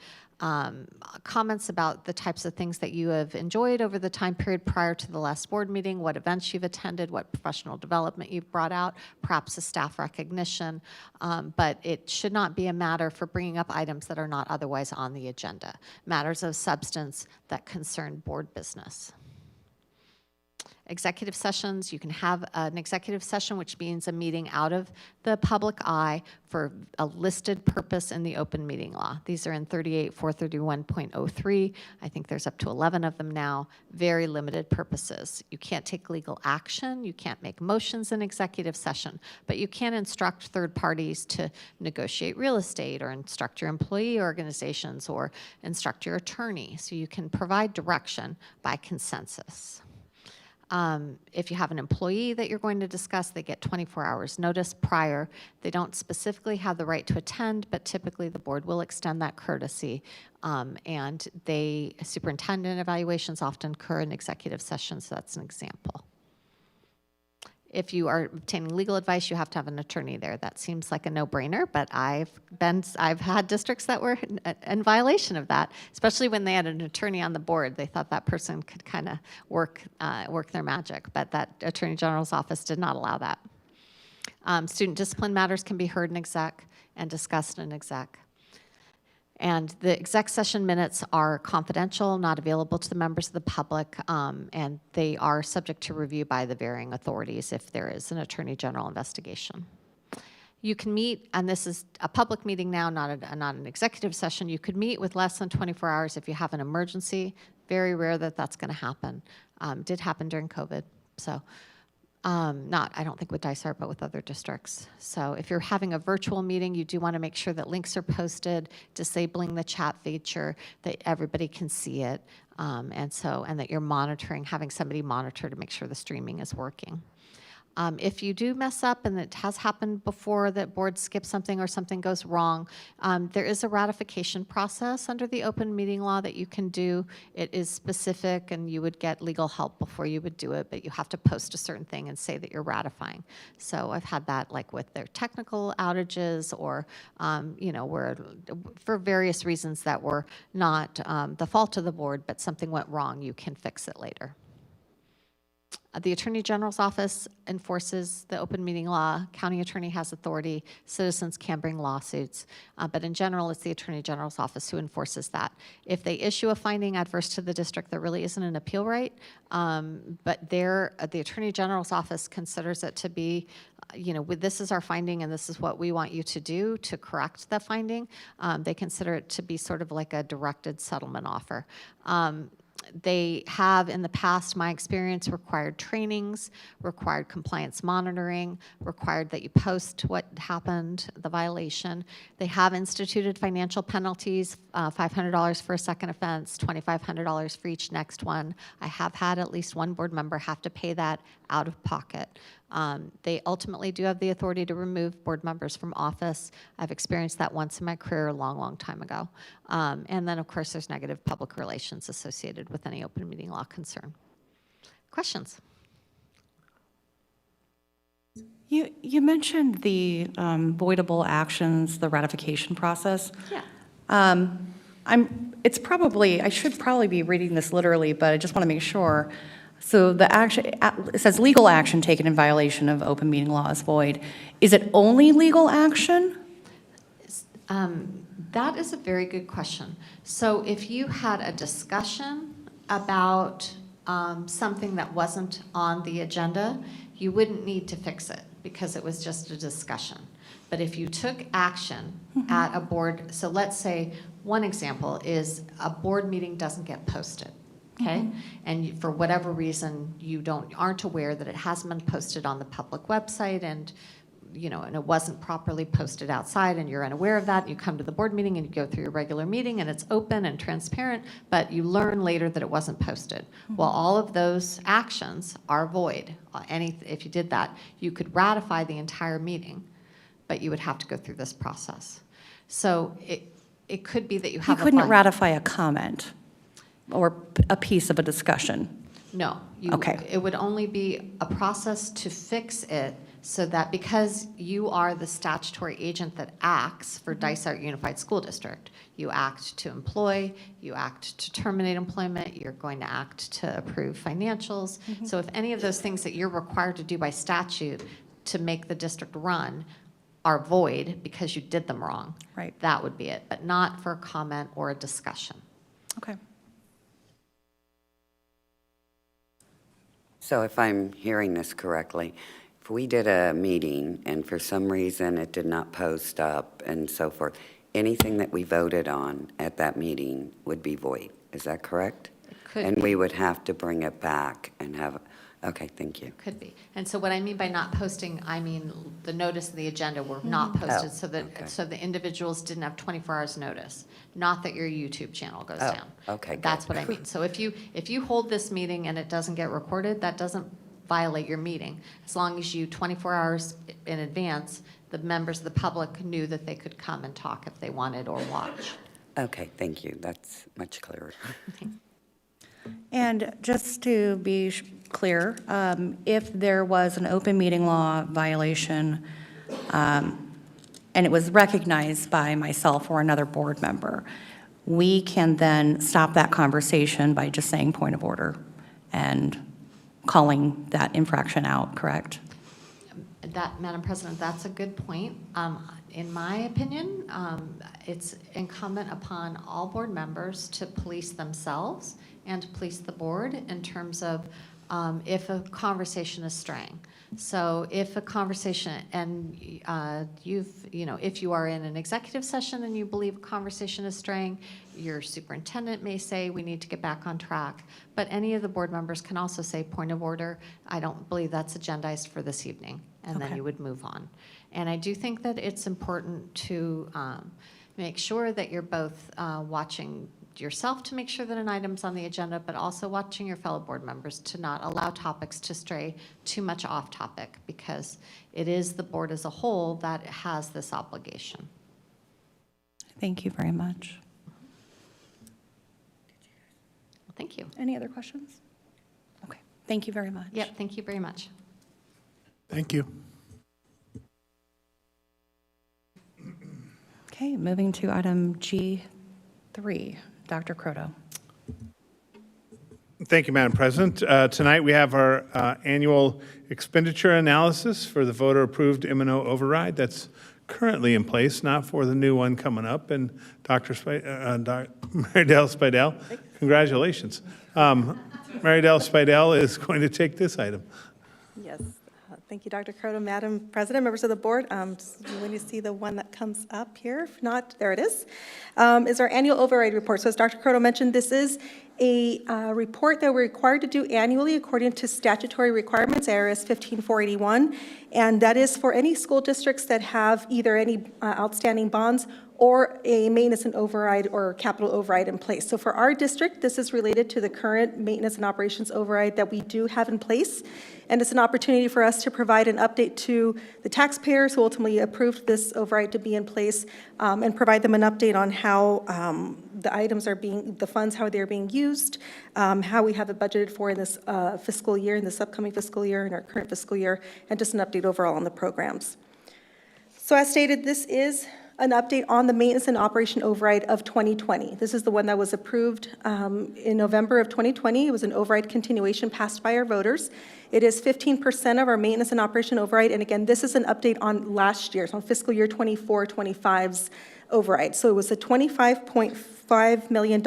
comments about the types of things that you have enjoyed over the time period prior to the last board meeting, what events you've attended, what professional development you've brought out, perhaps a staff recognition, but it should not be a matter for bringing up items that are not otherwise on the agenda, matters of substance that concern board business. Executive sessions, you can have an executive session, which means a meeting out of the public eye for a listed purpose in the open meeting law. These are in 38-431.03. I think there's up to 11 of them now. Very limited purposes. You can't take legal action. You can't make motions in executive session, but you can instruct third parties to negotiate real estate or instruct your employee organizations or instruct your attorney. So you can provide direction by consensus. If you have an employee that you're going to discuss, they get 24 hours notice prior. They don't specifically have the right to attend, but typically the board will extend that courtesy. And superintendent evaluations often occur in executive sessions, so that's an example. If you are obtaining legal advice, you have to have an attorney there. That seems like a no-brainer, but I've had districts that were in violation of that, especially when they had an attorney on the board. They thought that person could kind of work their magic, but that Attorney General's office did not allow that. Student discipline matters can be heard in exec and discussed in exec. And the exec session minutes are confidential, not available to the members of the public, and they are subject to review by the varying authorities if there is an Attorney General investigation. You can meet, and this is a public meeting now, not an executive session. You could meet with less than 24 hours if you have an emergency. Very rare that that's going to happen. Did happen during COVID, so. I don't think with Dysart, but with other districts. So if you're having a virtual meeting, you do want to make sure that links are posted, disabling the chat feature, that everybody can see it, and that you're monitoring, having somebody monitor to make sure the streaming is working. If you do mess up, and it has happened before that board skips something or something goes wrong, there is a ratification process under the open meeting law that you can do. It is specific, and you would get legal help before you would do it, but you have to post a certain thing and say that you're ratifying. So I've had that like with their technical outages or, where for various reasons that were not the fault of the board, but something went wrong, you can fix it later. The Attorney General's office enforces the open meeting law. County attorney has authority. Citizens can bring lawsuits. But in general, it's the Attorney General's office who enforces that. If they issue a finding adverse to the district, there really isn't an appeal right. But the Attorney General's office considers it to be, this is our finding and this is what we want you to do to correct the finding. They consider it to be sort of like a directed settlement offer. They have, in the past, my experience, required trainings, required compliance monitoring, required that you post what happened, the violation. They have instituted financial penalties, $500 for a second offense, $2,500 for each next one. I have had at least one board member have to pay that out of pocket. They ultimately do have the authority to remove board members from office. I've experienced that once in my career a long, long time ago. And then, of course, there's negative public relations associated with any open meeting law concern. Questions? You mentioned the voidable actions, the ratification process. Yeah. I should probably be reading this literally, but I just want to make sure. So the action, it says legal action taken in violation of open meeting law is void. Is it only legal action? That is a very good question. So if you had a discussion about something that wasn't on the agenda, you wouldn't need to fix it because it was just a discussion. But if you took action at a board, so let's say one example is a board meeting doesn't get posted. Okay, and for whatever reason you aren't aware that it hasn't been posted on the public website, and and it wasn't properly posted outside, and you're unaware of that. You come to the board meeting and you go through your regular meeting, and it's open and transparent, but you learn later that it wasn't posted. Well, all of those actions are void. If you did that, you could ratify the entire meeting, but you would have to go through this process. So it could be that you have. You couldn't ratify a comment or a piece of a discussion? No. Okay. It would only be a process to fix it so that because you are the statutory agent that acts for Dysart Unified School District, you act to employ, you act to terminate employment, you're going to act to approve financials. So if any of those things that you're required to do by statute to make the district run are void because you did them wrong, right, that would be it, but not for a comment or a discussion. Okay. So if I'm hearing this correctly, if we did a meeting and for some reason it did not post up and so forth, anything that we voted on at that meeting would be void. Is that correct? It could And be. we would have to bring it back and have, okay, thank you. Could be. And so what I mean by not posting, I mean the notice of the agenda were not posted so that so the individuals didn't have 24 hours notice. Not that your YouTube channel goes down. Okay, That's good. what I mean. So if you hold this meeting and it doesn't get recorded, that doesn't violate your meeting. As long as you 24 hours in advance, the members of the public knew that they could come and talk if they wanted or watch. Okay, thank you. That's much clearer. And just to be clear, if there was an open meeting law violation and it was recognized by myself or another board member, we can then stop that conversation by just saying point of order and calling that infraction out, correct? Madam President, that's a good point. In my opinion, it's incumbent upon all board members to police themselves and to police the board in terms of if a conversation is straying. So if a conversation, and if you are in an executive session and you believe a conversation is straying, your superintendent may say we need to get back on track. But any of the board members can also say point of order, I don't believe that's agendized for this evening, and then you would move on. And I do think that it's important to make sure that you're both watching yourself to make sure that an item's on the agenda, but also watching your fellow board members to not allow topics to stray too much off topic, because it is the board as a whole that has this obligation. Thank you very much. Well, thank you. Any other questions? Okay, thank you very much. Yep, thank you very much. Thank you. Okay, moving to item G3. Dr. Croto. Thank you, Madam President. Tonight we have our annual expenditure analysis for the voter-approved M&O override that's currently in place, not for the new one coming up. And Marydell Spidell, congratulations. Marydell Spidell is going to take this item. Yes. Thank you, Dr. Croto. Madam President, members of the board, just when you see the one that comes up here, if not, there it is our annual override report. So as Dr. Croto mentioned, this is a report that we're required to do annually according to statutory requirements, ARS 15481, and that is for any school districts that have either any outstanding bonds or a maintenance and override or capital override in place. So for our district, this is related to the current maintenance and operations override that we do have in place. And it's an opportunity for us to provide an update to the taxpayers who ultimately approved this override to be in place, and provide them an update on how the items are being, the funds, how they're being used, how we have it budgeted for in this fiscal year, in this upcoming fiscal year, in our current fiscal year, and just an update overall on the programs. So as stated, this is an update on the maintenance and operation override of 2020. This is the one that was approved in November of 2020. It was an override continuation passed by our voters. It is 15% of our maintenance and operation override. And again, this is an update on last year's, on fiscal year 24-25's override. So it was a $25.5 million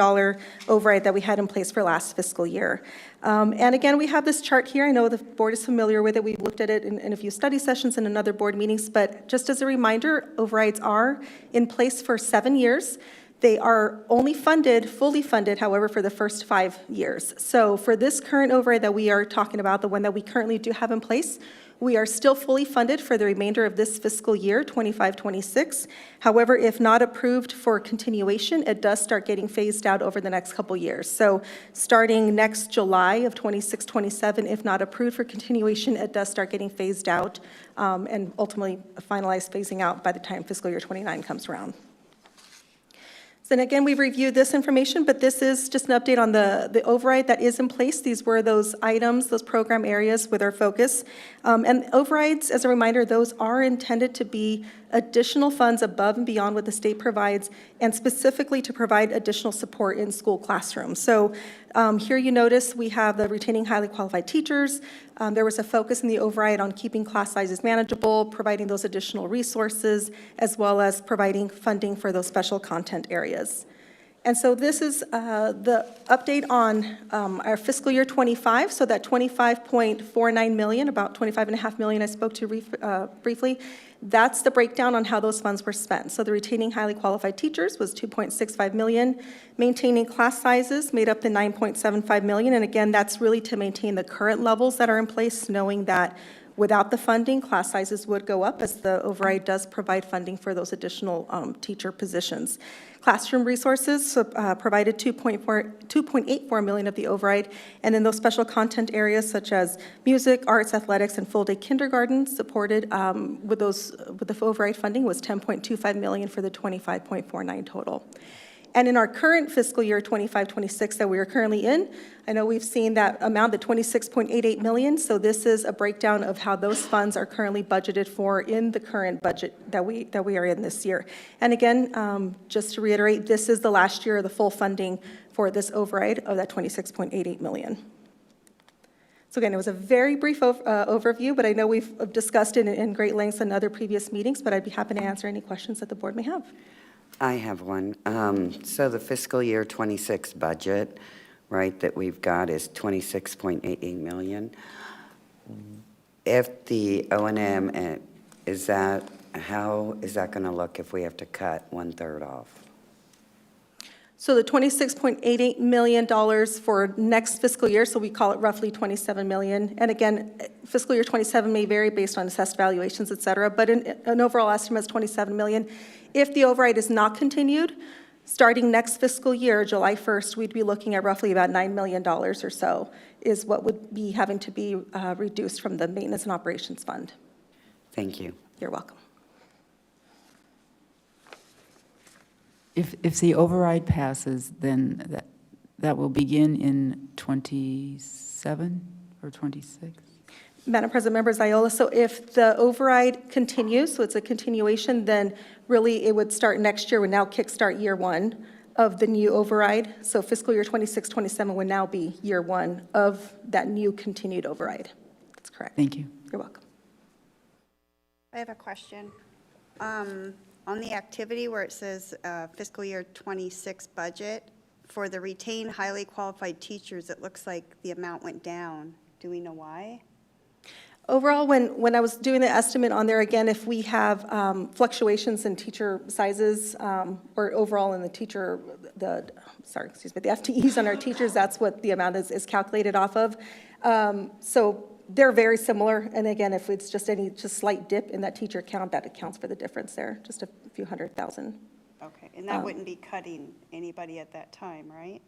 override that we had in place for last fiscal year. And again, we have this chart here. I know the board is familiar with it. We've looked at it in a few study sessions and in other board meetings, but just as a reminder, overrides are in place for 7 years. They are only funded, fully funded, however, for the first 5 years. So for this current override that we are talking about, the one that we currently do have in place, we are still fully funded for the remainder of this fiscal year, 25-26. However, if not approved for continuation, it does start getting phased out over the next couple years. So starting next July of 26-27, if not approved for continuation, it does start getting phased out and ultimately finalized phasing out by the time fiscal year 29 comes around. And again, we've reviewed this information, but this is just an update on the override that is in place. These were those items, those program areas with our focus. And overrides, as a reminder, those are intended to be additional funds above and beyond what the state provides, and specifically to provide additional support in school classrooms. So here you notice we have the retaining highly qualified teachers. There was a focus in the override on keeping class sizes manageable, providing those additional resources, as well as providing funding for those special content areas. And so this is the update on our fiscal year 25. So that 25.49 million, about 25.5 million I spoke to briefly, that's the breakdown on how those funds were spent. So the retaining highly qualified teachers was 2.65 million. Maintaining class sizes made up the 9.75 million. And again, that's really to maintain the current levels that are in place, knowing that without the funding, class sizes would go up as the override does provide funding for those additional teacher positions. Classroom resources provided 2.84 million of the override, and then those special content areas such as music, arts, athletics, and full-day kindergarten supported with the override funding was 10.25 million for the 25.49 total. And in our current fiscal year 25-26 that we are currently in, I know we've seen that amount, the 26.88 million. So this is a breakdown of how those funds are currently budgeted for in the current budget that we are in this year. And again, just to reiterate, this is the last year of the full funding for this override of that 26.88 million. So again, it was a very brief overview, but I know we've discussed it in great lengths in other previous meetings, but I'd be happy to answer any questions that the board may have. I have one. So the fiscal year 26 budget, right, that we've got is 26.88 million. If the O&M, how is that going to look if we have to cut 1/3 off? So the $26.88 million for next fiscal year, so we call it roughly $27 million. And again, fiscal year 27 may vary based on assessed valuations, et cetera, but an overall estimate is $27 million. If the override is not continued, starting next fiscal year, July 1st, we'd be looking at roughly about $9 million or so is what would be having to be reduced from the Maintenance and Operations Fund. Thank you. You're welcome. If the override passes, then that will begin in 27 or 26? Madam President, members, Iola, so if the override continues, so it's a continuation, then really it would start next year, would now kickstart year one. of the new override. So fiscal year 26-27 would now be year one of that new continued override. That's correct. Thank you. You're welcome. I have a question. On the activity where it says fiscal year 26 budget, for the retain highly qualified teachers, it looks like the amount went down. Do we know why? Overall, when I was doing the estimate on there, again, if we have fluctuations in teacher sizes, or overall in the the FTEs on our teachers, that's what the amount is calculated off of. So they're very similar, and again, if it's just slight dip in that teacher count, that accounts for the difference there, just a few 100,000. Okay, and that wouldn't be cutting anybody at that time, right?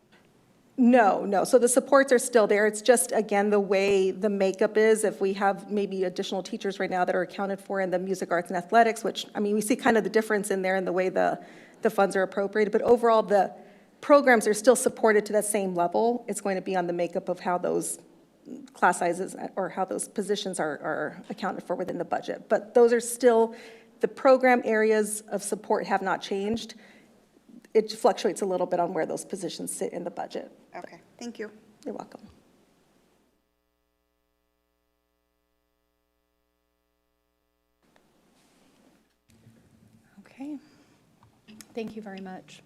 No. So the supports are still there. It's just, again, the way the makeup is. If we have maybe additional teachers right now that are accounted for in the music, arts, and athletics, which, I mean, we see kind of the difference in there in the way the funds are appropriated. But overall, the programs are still supported to that same level. It's going to be on the makeup of how those class sizes or how those positions are accounted for within the budget. But those are still, the program areas of support have not changed. It fluctuates a little bit on where those positions sit in the budget. Okay, thank you. You're welcome. Okay. Thank you very much.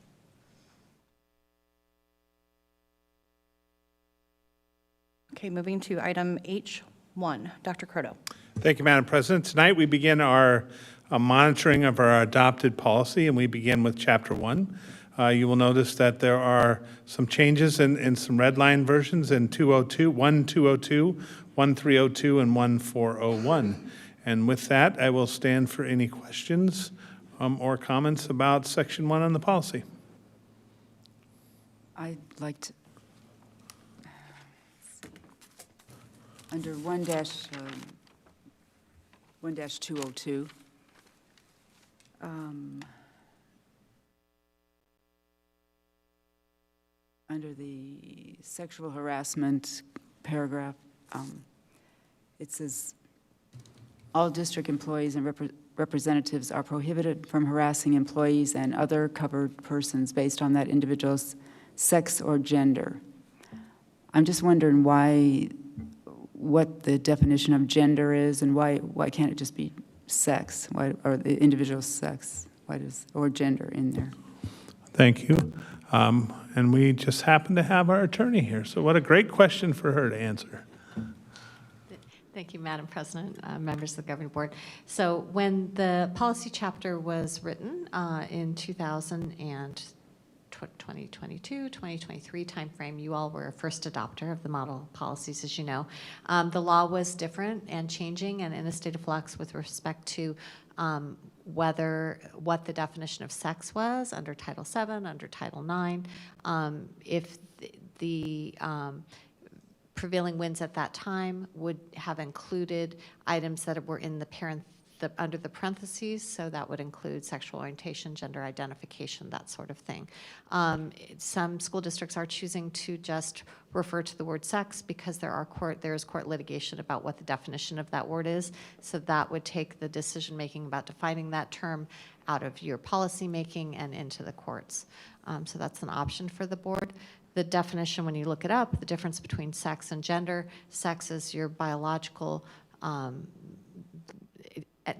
Okay, moving to item H1. Dr. Croto. Thank you, Madam President. Tonight, we begin our monitoring of our adopted policy, and we begin with Chapter 1. You will notice that there are some changes in some red line versions in 202, 1202, 1302, and 1401. And with that, I will stand for any questions or comments about Section 1 on the policy. I'd like to, under 1-202, under the sexual harassment paragraph, it says, all district employees and representatives are prohibited from harassing employees and other covered persons based on that individual's sex or gender. I'm just wondering what the definition of gender is, and why can't it just be sex? Why, or the individual's sex? Why does, or gender in there? Thank you. And we just happen to have our attorney here, so what a great question for her to answer. Thank you, Madam President, members of the Governing Board. So when the policy chapter was written in 2022, 2023 timeframe, you all were a first adopter of the model policies, as you know. The law was different and changing and in a state of flux with respect to what the definition of sex was under Title VII, under Title IX. If the prevailing winds at that time would have included items that were in under the parentheses, so that would include sexual orientation, gender identification, that sort of thing. Some school districts are choosing to just refer to the word sex because there is court litigation about what the definition of that word is, so that would take the decision-making about defining that term out of your policy making and into the courts. So that's an option for the board. The definition, when you look it up, the difference between sex and gender, sex is your biological,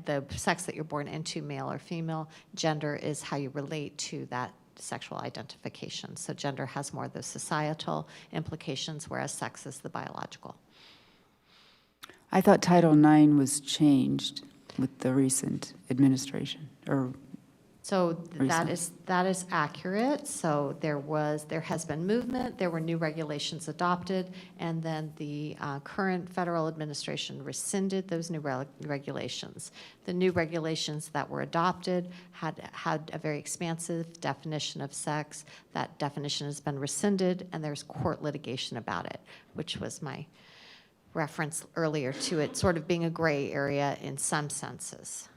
the sex that you're born into, male or female. Gender is how you relate to that sexual identification. So gender has more of the societal implications, whereas sex is the biological. I thought Title IX was changed with the recent administration, or so that is accurate. So there has been movement. There were new regulations adopted, and then the current federal administration rescinded those new regulations. The new regulations that were adopted had a very expansive definition of sex. That definition has been rescinded, and there's court litigation about it, which was my reference earlier to it sort of being a gray area in some senses.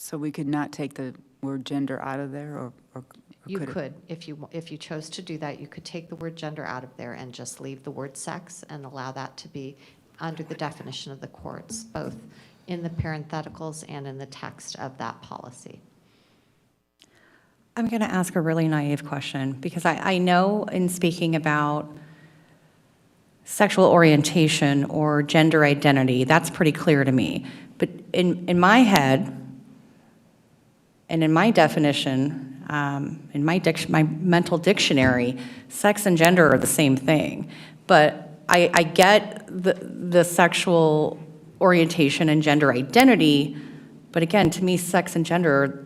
so we could not take the word gender out of there, or You could it? could, if you chose to do that, you could take the word gender out of there and just leave the word sex and allow that to be under the definition of the courts, both in the parentheticals and in the text of that policy. I'm going to ask a really naive question, because I know in speaking about sexual orientation or gender identity, that's pretty clear to me. But in my head, and in my definition, in my mental dictionary, sex and gender are the same thing. But I get the sexual orientation and gender identity, but again, to me, sex and gender are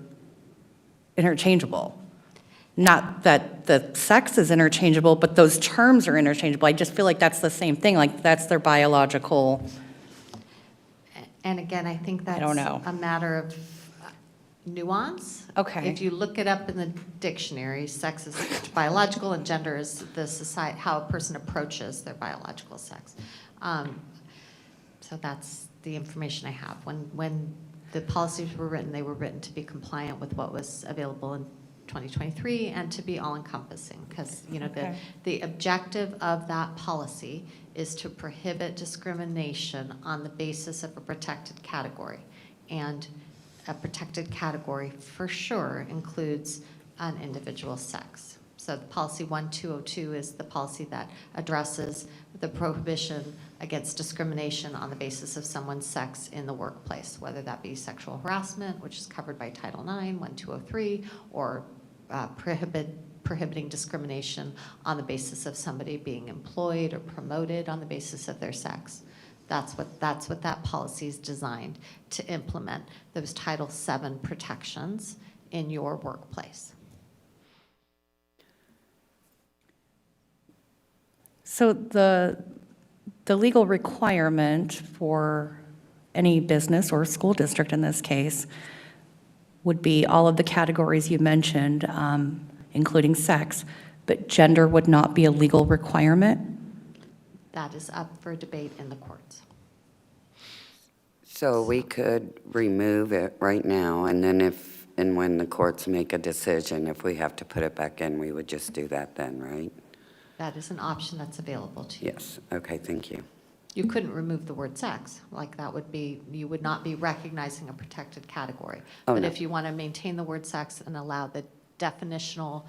interchangeable. Not that the sex is interchangeable, but those terms are interchangeable. I just feel like that's the same thing, like that's their biological. And again, I think that's don't know. a matter of nuance. Okay. If you look it up in the dictionary, sex is biological and gender is the society, how a person approaches their biological sex. So that's the information I have. When the policies were written, they were written to be compliant with what was available in 2023 and to be all-encompassing, because Okay. the objective of that policy is to prohibit discrimination on the basis of a protected category. And a protected category for sure includes an individual's sex. So the policy 1202 is the policy that addresses the prohibition against discrimination on the basis of someone's sex in the workplace, whether that be sexual harassment, which is covered by Title IX, 1203, or prohibiting discrimination on the basis of somebody being employed or promoted on the basis of their sex. That's what that policy is designed to implement, those Title VII protections in your workplace. So the legal requirement for any business or school district in this case would be all of the categories you mentioned, including sex, but gender would not be a legal requirement? That is up for debate in the courts. So we could remove it right now, and then if and when the courts make a decision, if we have to put it back in, we would just do that then, right? That is an option that's available to you. Yes, okay, thank you. You couldn't remove the word sex, like that would be, you would not be recognizing a protected category. Oh, But no. if you want to maintain the word sex and allow the definitional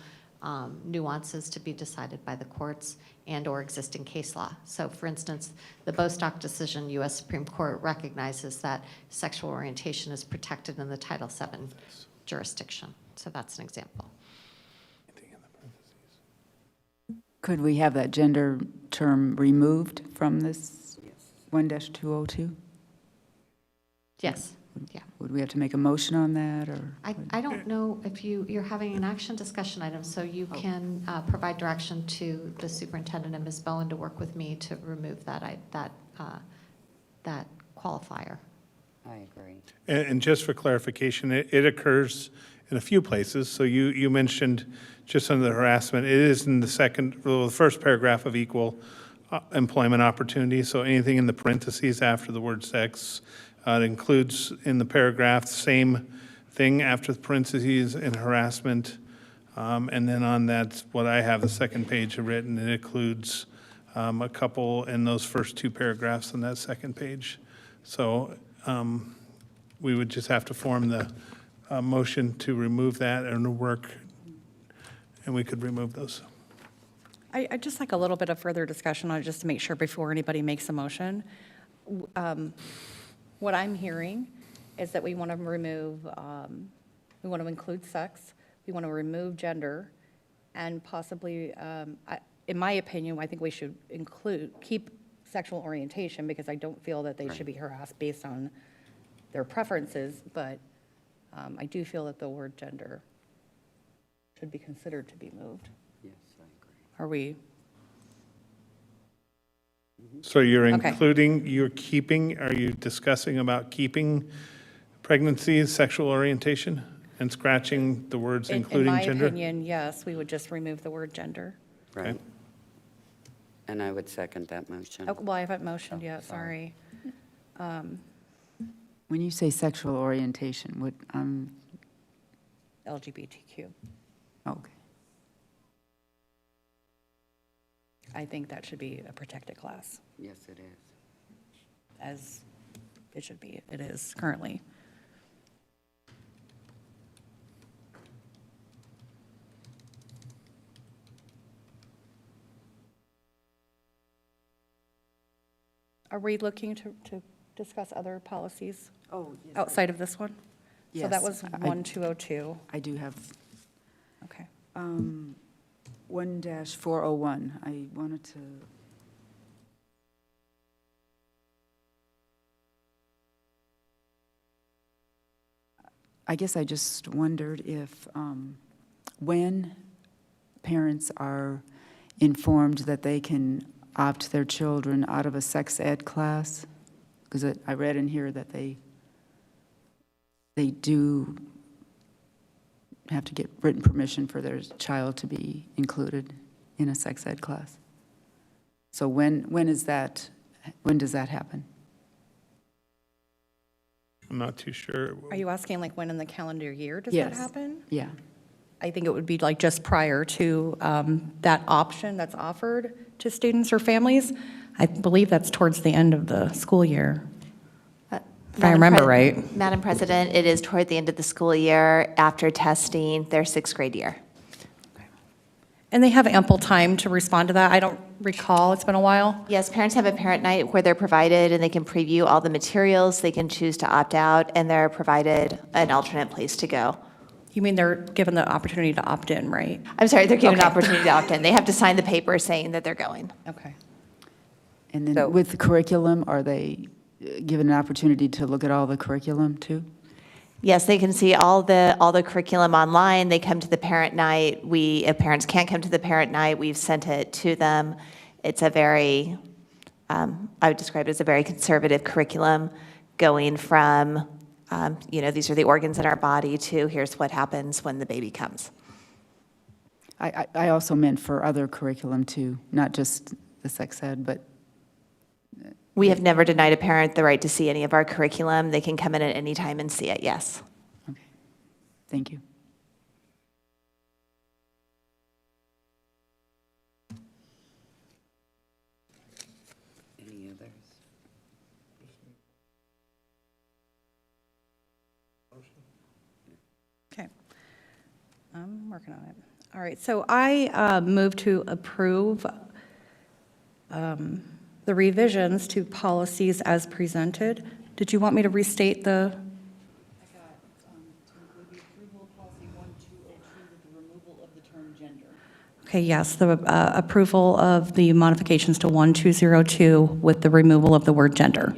nuances to be decided by the courts and/or existing case law. So for instance, the Bostock decision, U.S. Supreme Court recognizes that sexual orientation is protected in the Title VII jurisdiction. So that's an example. Could we have that gender term removed from this 1-202? Yes, yeah. Would we have to make a motion on that, or? I don't know if you're having an action discussion item, so you can provide direction to the superintendent and Ms. Bowen to work with me to remove that qualifier. I agree. And just for clarification, it occurs in a few places. So you mentioned just under the harassment, it is in the first paragraph of equal employment opportunity. So anything in the parentheses after the word sex, it includes in the paragraph, same thing after the parentheses in harassment. And then on that, what I have, the second page written, it includes a couple in those first two paragraphs on that second page. So we would just have to form the motion to remove that and work, and we could remove those. I'd just like a little bit of further discussion on it, just to make sure before anybody makes a motion. What I'm hearing is that we want to remove, we want to include sex, we want to remove gender, and possibly, in my opinion, I think we should keep sexual orientation, because I don't feel that they should be harassed based on their preferences, but I do feel that the word gender should be considered to be moved. Yes, I agree. Are we? So you're Okay. are you discussing about keeping pregnancy, sexual orientation, and scratching the words including gender? In my opinion, yes, we would just remove the word gender. Right. And I would second that motion. Oh, well, I haven't motioned yet, sorry. When you say sexual orientation, what, LGBTQ. okay. I think that should be a protected class, Yes, it is. as it should be. It is currently. Are we looking to discuss other policies Oh, yes. outside of this one? So that Yes, was I- 1202. I do have Okay. 1-401. I wanted to, I guess I just wondered if, when parents are informed that they can opt their children out of a sex ed class, because I read in here that they do have to get written permission for their child to be included in a sex ed class. So when does that happen? I'm not too sure. Are you asking like when in the calendar year does that Yes. happen? Yeah. I think it would be like just prior to that option that's offered to students or families. I believe that's towards the end of the school year. If I remember right. Madam President, it is toward the end of the school year after testing their sixth grade year. And they have ample time to respond to that. I don't recall, it's been a while. Yes, parents have a parent night where they're provided and they can preview all the materials. They can choose to opt out and they're provided an alternate place to go. You mean they're given the opportunity to opt in, right? I'm sorry, they're given an Okay. opportunity to opt in. They have to sign the paper saying that they're going. Okay. And then with the curriculum, are they given an opportunity to look at all the curriculum too? Yes, they can see all the curriculum online. They come to the parent night. If parents can't come to the parent night, we've sent it to them. It's a very, I would describe it as a very conservative curriculum, going from, these are the organs in our body to here's what happens when the baby comes. I also meant for other curriculum too, not just the sex ed, but We have never denied a parent the right to see any of our curriculum. They can come in at any time and see it, yes. okay. Thank you. Any others? Okay. I'm working on it. All right, so I move to approve the revisions to policies as presented. Did you want me to restate the? I got to include the approval of policy 1202 with the removal of the term gender. Okay, yes, the approval of the modifications to 1202 with the removal of the word gender.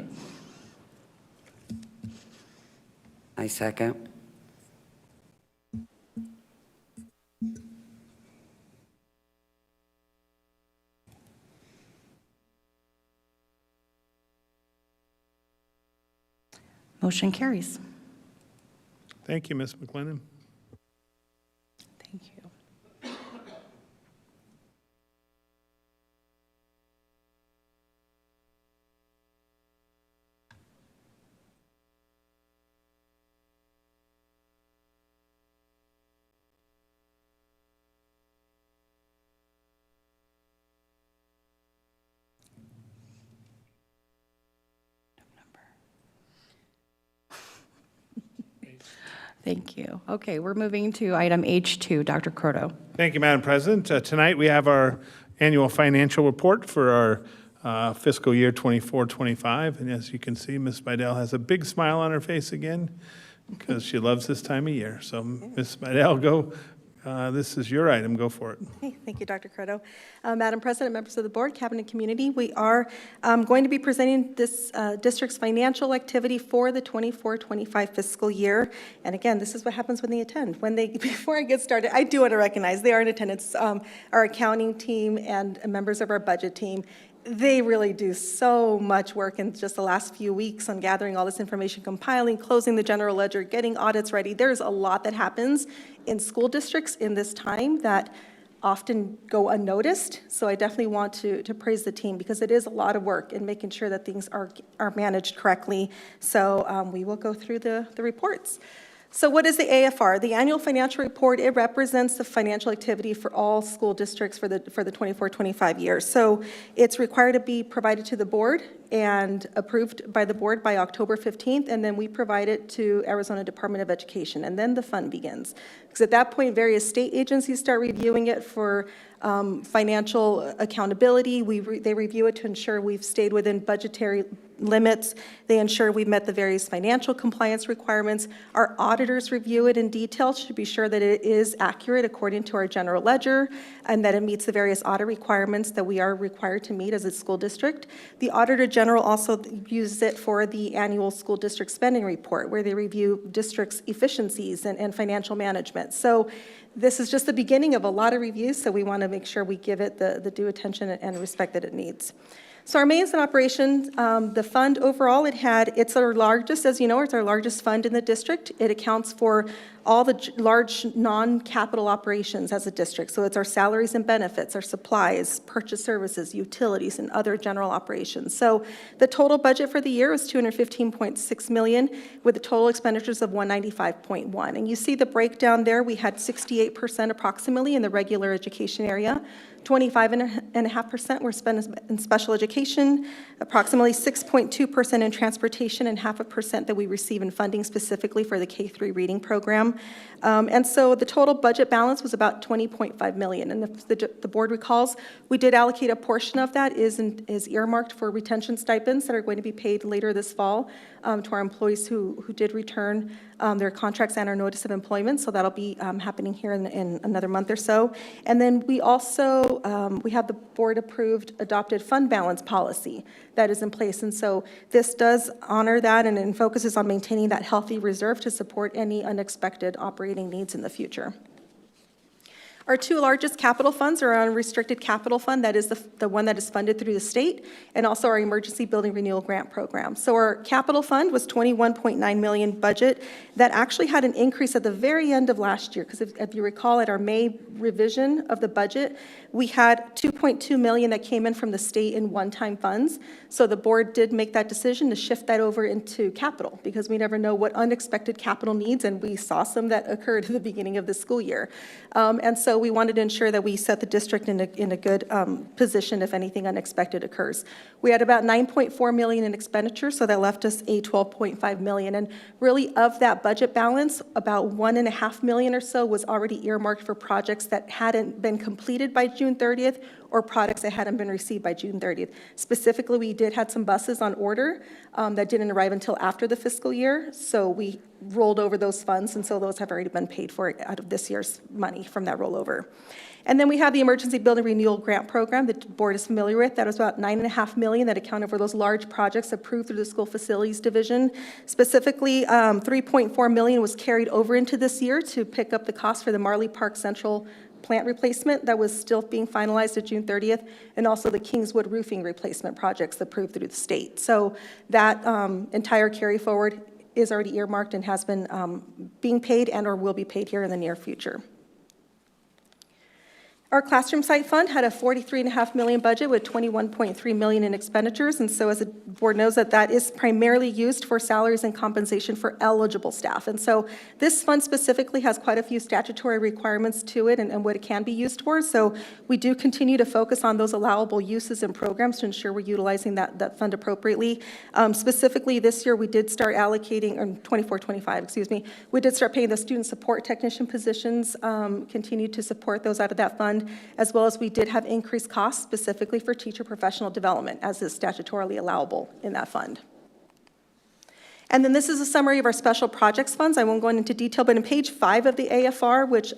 I second. Motion carries. Thank you, Ms. McLennan. Thank you. Thank you. Okay, we're moving to item H2, Dr. Croto. Thank you, Madam President. Tonight, we have our annual financial report for our fiscal year 24-25. And as you can see, Ms. Bidell has a big smile on her face again because she loves this time of year. So, Ms. Bidell, go. This is your item. Go for it. Okay, thank you, Dr. Croto. Madam President, members of the board, cabinet community, we are going to be presenting this district's financial activity for the 24-25 fiscal year. And again, this is what happens when they attend. Before I get started, I do want to recognize they are in attendance, our accounting team and members of our budget team. They really do so much work in just the last few weeks on gathering all this information, compiling, closing the general ledger, getting audits ready. There's a lot that happens in school districts in this time that often go unnoticed. So I definitely want to praise the team because it is a lot of work in making sure that things are managed correctly. So we will go through the reports. So what is the AFR? The annual financial report, it represents the financial activity for all school districts for the 24-25 year. So it's required to be provided to the board and approved by the board by October 15th, and then we provide it to Arizona Department of Education, and then the fund begins. Because at that point, various state agencies start reviewing it for financial accountability. They review it to ensure we've stayed within budgetary limits. They ensure we've met the various financial compliance requirements. Our auditors review it in detail to be sure that it is accurate according to our general ledger and that it meets the various audit requirements that we are required to meet as a school district. The Auditor General also uses it for the annual school district spending report, where they review districts' efficiencies and financial management. So this is just the beginning of a lot of reviews, so we want to make sure we give it the due attention and respect that it needs. So our maintenance and operations, the fund overall, it's our largest, as you know, it's our largest fund in the district. It accounts for all the large non-capital operations as a district. So it's our salaries and benefits, our supplies, purchase services, utilities, and other general operations. So the total budget for the year was $215.6 million with the total expenditures of $195.1. And you see the breakdown there. We had 68% approximately in the regular education area. 25.5% were spent in special education, approximately 6.2% in transportation, and 0.5% that we receive in funding specifically for the K-3 reading program. And so the total budget balance was about $20.5 million. And if the board recalls, we did allocate a portion of that is earmarked for retention stipends that are going to be paid later this fall to our employees who did return their contracts and our notice of employment. So that'll be happening here in another month or so. And then we also, we have the board-approved adopted fund balance policy that is in place. And so this does honor that and focuses on maintaining that healthy reserve to support any unexpected operating needs in the future. Our two largest capital funds are our unrestricted capital fund, that is the one that is funded through the state, and also our emergency building renewal grant program. So our capital fund was $21.9 million budget. That actually had an increase at the very end of last year, because if you recall at our May revision of the budget, we had $2.2 million that came in from the state in one-time funds. So the board did make that decision to shift that over into capital, because we never know what unexpected capital needs, and we saw some that occurred at the beginning of the school year. And so we wanted to ensure that we set the district in a good position if anything unexpected occurs. We had about $9.4 million in expenditures, so that left us a $12.5 million. And really of that budget balance, about $1.5 million or so was already earmarked for projects that hadn't been completed by June 30th or products that hadn't been received by June 30th. Specifically, we did have some buses on order that didn't arrive until after the fiscal year, so we rolled over those funds, and so those have already been paid for out of this year's money from that rollover. And then we have the Emergency Building Renewal Grant Program that the board is familiar with. That was about $9.5 million that accounted for those large projects approved through the School Facilities Division. Specifically, $3.4 million was carried over into this year to pick up the cost for the Marley Park Central plant replacement that was still being finalized at June 30th, and also the Kingswood roofing replacement projects approved through the state. So that entire carry forward is already earmarked and has been being paid and or will be paid here in the near future. Our classroom site fund had a $43.5 million budget with $21.3 million in expenditures, and so as the board knows that is primarily used for salaries and compensation for eligible staff. And so this fund specifically has quite a few statutory requirements to it and what it can be used for. So we do continue to focus on those allowable uses and programs to ensure we're utilizing that fund appropriately. Specifically this year we did start allocating, or 24-25, excuse me, we did start paying the student support technician positions, continue to support those out of that fund, as well as we did have increased costs specifically for teacher professional development, as is statutorily allowable in that fund. And then this is a summary of our special projects funds. I won't go into detail, but in page 5 of the AFR, which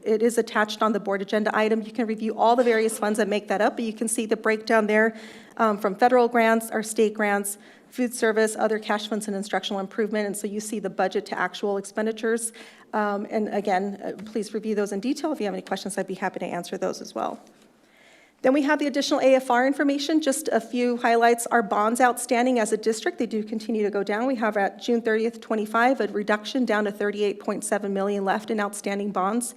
it is attached on the board agenda item, you can review all the various funds that make that up, but you can see the breakdown there from federal grants, our state grants, food service, other cash funds, and instructional improvement. And so you see the budget to actual expenditures. And again, please review those in detail. If you have any questions, I'd be happy to answer those as well. Then we have the additional AFR information, just a few highlights. Our bonds outstanding as a district, they do continue to go down. We have at June 30th, 25, a reduction down to $38.7 million left in outstanding bonds.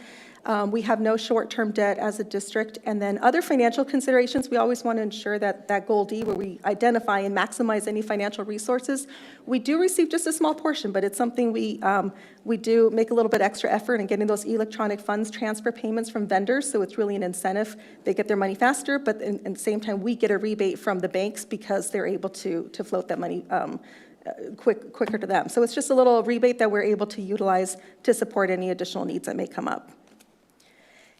We have no short-term debt as a district. And then other financial considerations, we always want to ensure that that goal D, where we identify and maximize any financial resources, we do receive just a small portion, but it's something we do make a little bit extra effort in getting those electronic funds transfer payments from vendors, so it's really an incentive. They get their money faster, but at the same time, we get a rebate from the banks because they're able to float that money quicker to them. So it's just a little rebate that we're able to utilize to support any additional needs that may come up.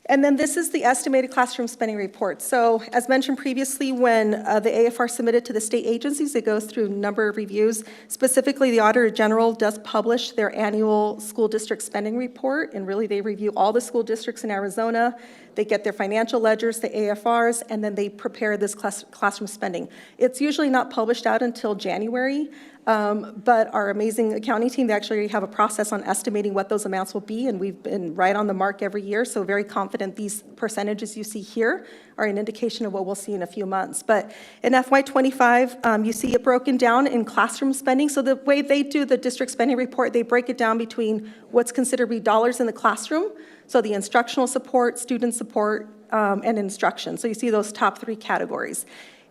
And then this is the estimated classroom spending report. So as mentioned previously, when the AFR submitted to the state agencies, it goes through a number of reviews. Specifically, the Auditor General does publish their annual school district spending report, and really they review all the school districts in Arizona. They get their financial ledgers, the AFRs, and then they prepare this classroom spending. It's usually not published out until January. But our amazing accounting team, they actually have a process on estimating what those amounts will be, and we've been right on the mark every year, so very confident these percentages you see here are an indication of what we'll see in a few months. But in FY25, you see it broken down in classroom spending. So the way they do the district spending report, they break it down between what's considered to be dollars in the classroom, so the instructional support, student support, and instruction. So you see those top three categories.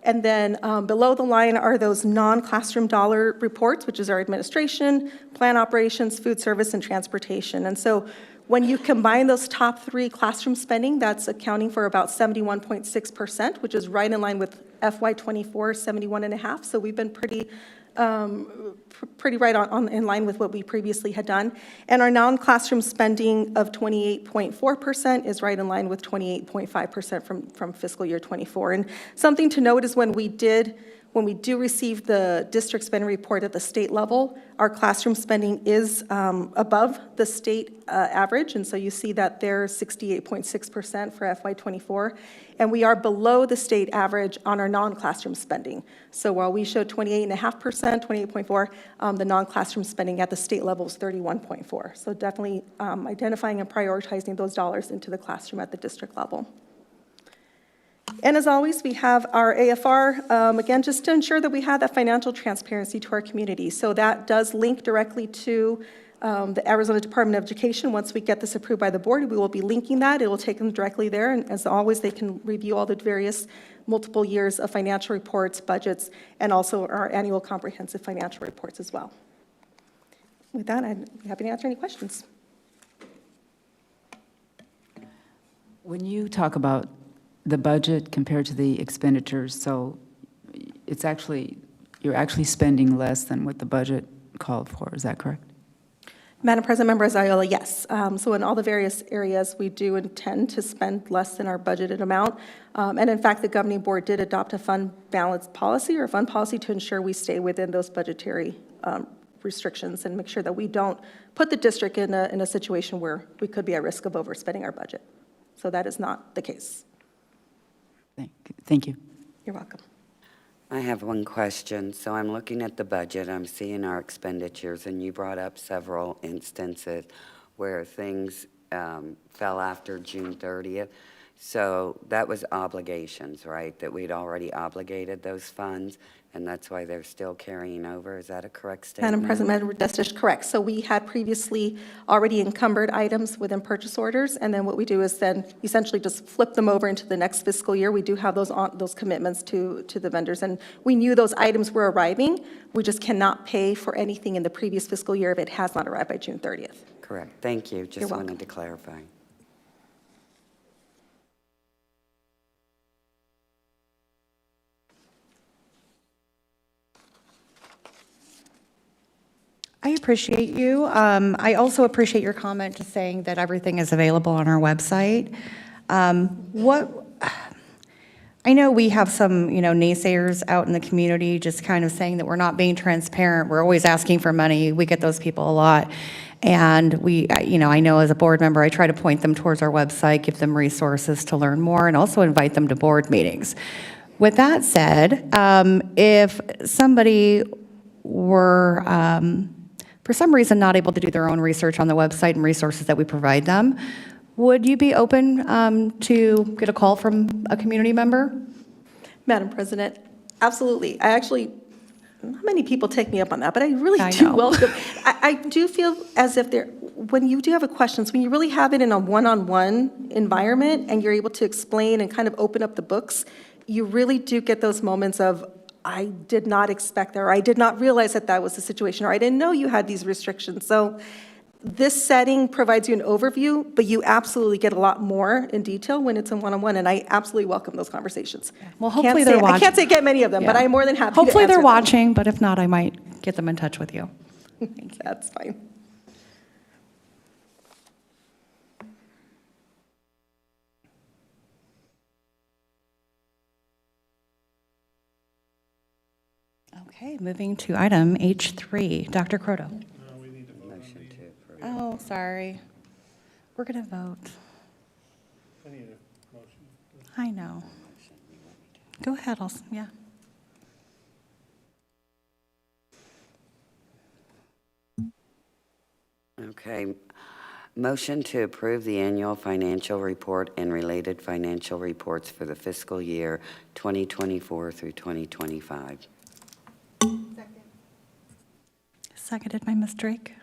And then below the line are those non-classroom dollar reports, which is our administration, plan operations, food service, and transportation. And so when you combine those top three classroom spending, that's accounting for about 71.6%, which is right in line with FY24, 71.5%. So we've been pretty right in line with what we previously had done. And our non-classroom spending of 28.4% is right in line with 28.5% from fiscal year 24. And something to note is when we do receive the district spending report at the state level, our classroom spending is above the state average. And so you see that they're 68.6% for FY24. And we are below the state average on our non-classroom spending. So while we showed 28.5%, 28.4%, the non-classroom spending at the state level is 31.4%. So definitely identifying and prioritizing those dollars into the classroom at the district level. And as always, we have our AFR, again, just to ensure that we have that financial transparency to our community. So that does link directly to the Arizona Department of Education. Once we get this approved by the board, we will be linking that. It will take them directly there. And as always, they can review all the various multiple years of financial reports, budgets, and also our annual comprehensive financial reports as well. With that, I'd be happy to answer any questions. When you talk about the budget compared to the expenditures, so it's actually, you're actually spending less than what the budget called for, is that correct? Madam President, Members Ayala, yes. So in all the various areas, we do intend to spend less than our budgeted amount. And in fact, the governing board did adopt a fund balance policy or a fund policy to ensure we stay within those budgetary restrictions and make sure that we don't put the district in a situation where we could be at risk of overspending our budget. So that is not the case. Thank you. You're welcome. I have one question. So I'm looking at the budget, I'm seeing our expenditures, and you brought up several instances where things fell after June 30th. So that was obligations, right? That we'd already obligated those funds, and that's why they're still carrying over. Is that a correct statement? Madam President, that's just correct. So we had previously already encumbered items within purchase orders, and then what we do is then essentially just flip them over into the next fiscal year. We do have those commitments to the vendors, and we knew those items were arriving. We just cannot pay for anything in the previous fiscal year if it has not arrived by June 30th. Correct. Thank you. Just You're welcome. wanted to clarify. I appreciate you. I also appreciate your comment just saying that everything is available on our website. I know we have some, naysayers out in the community just kind of saying that we're not being transparent. We're always asking for money. We get those people a lot. And I know as a board member, I try to point them towards our website, give them resources to learn more, and also invite them to board meetings. With that said, if somebody were, for some reason, not able to do their own research on the website and resources that we provide them, would you be open to get a call from a community member? Madam President, absolutely. I actually not many people take me up on that, but I really I do know. welcome. I do feel as if when you do have a questions, when you really have it in a one-on-one environment and you're able to explain and kind of open up the books, you really do get those moments of, I did not expect that, or I did not realize that that was the situation, or I didn't know you had these restrictions. So this setting provides you an overview, but you absolutely get a lot more in detail when it's in one-on-one, and I absolutely welcome those conversations. Well, hopefully they're watching. I can't say get many of them, but Yeah. I'm more than happy to Hopefully they're answer them. watching, but if not, I might get them in touch with you. That's fine. Okay, moving to item H3. Dr. Croto. Motion to approve. Oh, sorry. We're going to vote. I know. Go ahead, yeah. Okay. Motion to approve the annual financial report and related financial reports for the fiscal year 2024 through 2025. Seconded by Ms. Drake.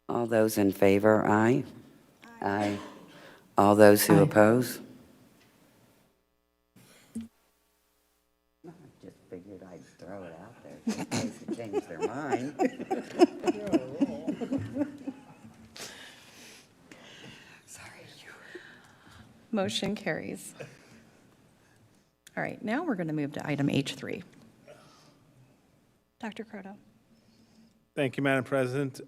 All those in favor, aye? Aye. All those who Aye. oppose? I just figured I'd throw it out there in case they change their mind. Motion carries. All right, now we're going to move to item H3. Dr. Croto. Thank you, Madam President.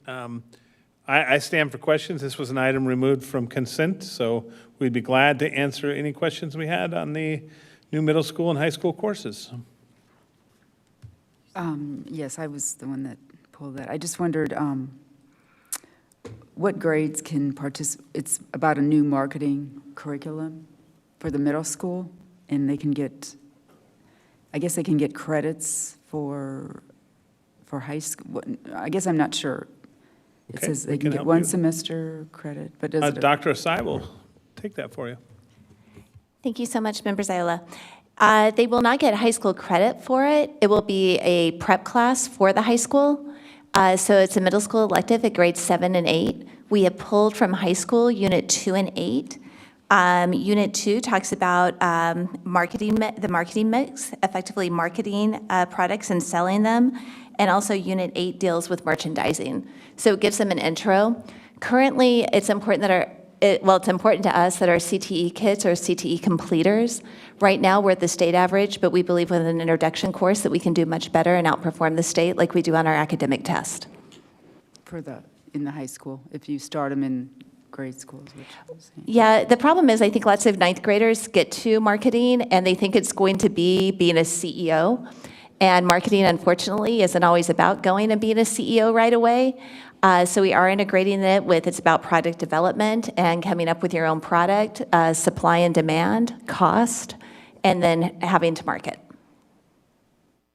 I stand for questions. This was an item removed from consent, so we'd be glad to answer any questions we had on the new middle school and high school courses. Yes, I was the one that pulled that. I just wondered what grades can participate. It's about a new marketing curriculum for the middle school, and they can get, I guess they can get credits for high school. I guess I'm not sure. It Okay, says we they can can get help one you. semester credit, but does it? Dr. Asai will take that for you. Thank you so much, Member Ziola. They will not get high school credit for it. It will be a prep class for the high school. So it's a middle school elective at grades 7 and 8. We have pulled from high school Unit 2 and 8. Unit 2 talks about the marketing mix, effectively marketing products and selling them. And also Unit 8 deals with merchandising. So it gives them an intro. Currently, it's important that it's important to us that our CTE kids are CTE completers. Right now, we're at the state average, but we believe with an introduction course that we can do much better and outperform the state like we do on our academic test. In the high school, if you start them in grade schools, which is- Yeah, the problem is I think lots of ninth graders get to marketing and they think it's going to be being a CEO. And marketing, unfortunately, isn't always about going and being a CEO right away. So we are integrating it with, it's about product development and coming up with your own product, supply and demand, cost, and then having to market.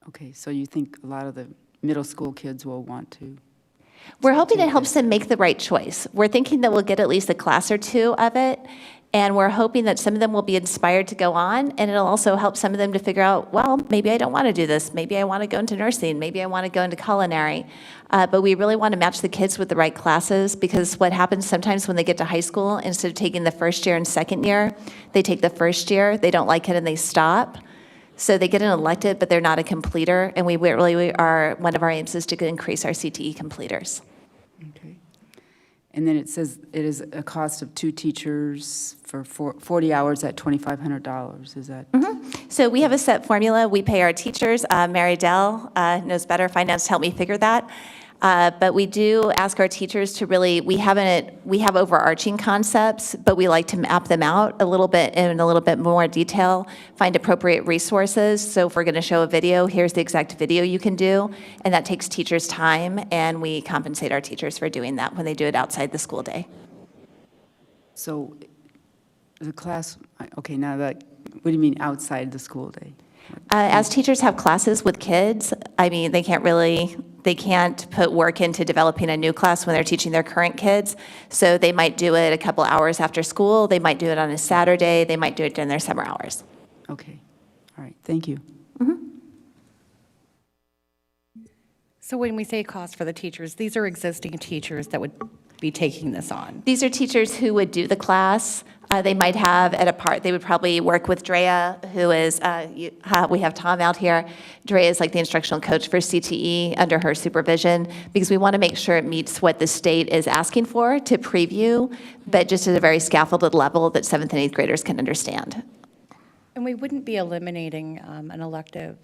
Okay, so you think a lot of the middle school kids will want to? We're hoping it helps them make the right choice. We're thinking that we'll get at least a class or two of it, and we're hoping that some of them will be inspired to go on, and it'll also help some of them to figure out, well, maybe I don't want to do this. Maybe I want to go into nursing. Maybe I want to go into culinary. But we really want to match the kids with the right classes, because what happens sometimes when they get to high school, instead of taking the first year and second year, they take the first year, they don't like it, and they stop. So they get an elective, but they're not a completer, and we are, one of our aims is to increase our CTE completers. Okay. And then it says it is a cost of 2 teachers for 40 hours at $2,500. Is that? So we have a set formula. We pay our teachers. Mary Dell knows better. Finance helped me figure that. But we do ask our teachers to really, we have overarching concepts, but we like to map them out a little bit in a little bit more detail, find appropriate resources. So if we're going to show a video, here's the exact video you can do. And that takes teachers' time, and we compensate our teachers for doing that when they do it outside the school day. So the class, okay, now that, what do you mean outside the school day? As teachers have classes with kids, I mean, they can't really they can't put work into developing a new class when they're teaching their current kids. So they might do it a couple hours after school, they might do it on a Saturday, they might do it during their summer hours. Okay, all right, thank you. So when we say cost for the teachers, these are existing teachers that would be taking this on. These are teachers who would do the class. They might have at a part, they would probably work with Drea, who is, we have Tom out here. Drea is like the instructional coach for CTE under her supervision, because we want to make sure it meets what the state is asking for to preview, but just at a very scaffolded level that 7th and 8th graders can understand. And we wouldn't be eliminating an elective,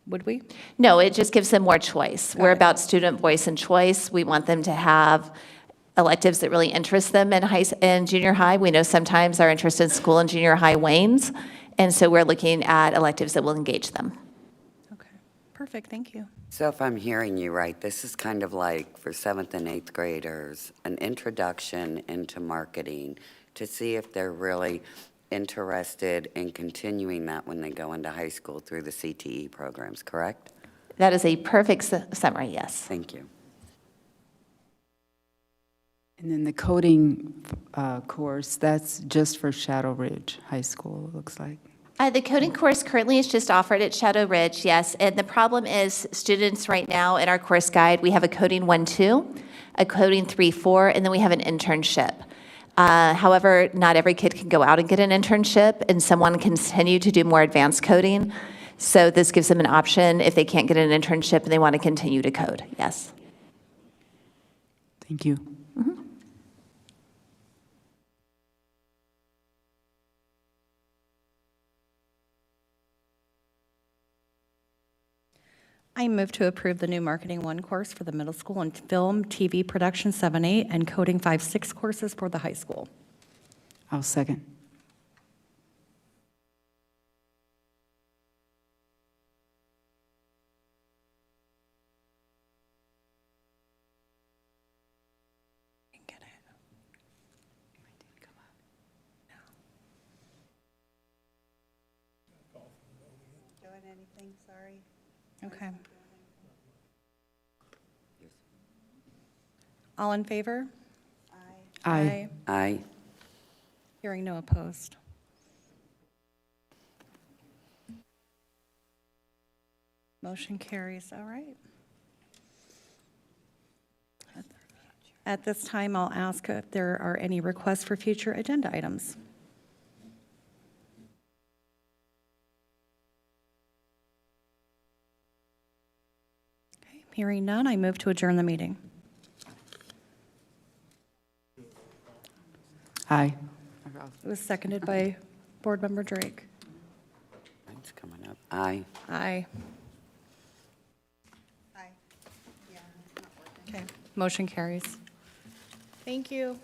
would we? No, it just gives them more choice. We're about student voice and choice. We want them to have electives that really interest them in junior high. We know sometimes our interest in school and junior high wanes, and so we're looking at electives that will engage them. Okay, perfect, thank you. So if I'm hearing you right, this is kind of like for 7th and 8th graders, an introduction into marketing to see if they're really interested in continuing that when they go into high school through the CTE programs, correct? That is a perfect summary, yes. Thank you. And then the coding course, that's just for Shadow Ridge High School, it looks like. The coding course currently is just offered at Shadow Ridge, yes. And the problem is students right now in our course guide, we have a coding 1-2, a coding 3-4, and then we have an internship. However, not every kid can go out and get an internship, and someone can continue to do more advanced coding. So this gives them an option if they can't get an internship and they want to continue to code, yes. Thank you. I move to approve the new Marketing 1 course for the middle school and Film, TV Production 7-8 and Coding 5-6 courses for the high school. I'll second. Get it. Doing anything, sorry. Okay. All in favor? Aye. Aye. Hearing no opposed. Motion carries, all right. At this time, I'll ask if there are any requests for future agenda items. Okay, hearing none, I move to adjourn the meeting. Aye. It was seconded by Board Member Drake. Mine's coming up. Aye. Aye. Aye. Yeah, it's not working. Okay, motion carries. Thank you.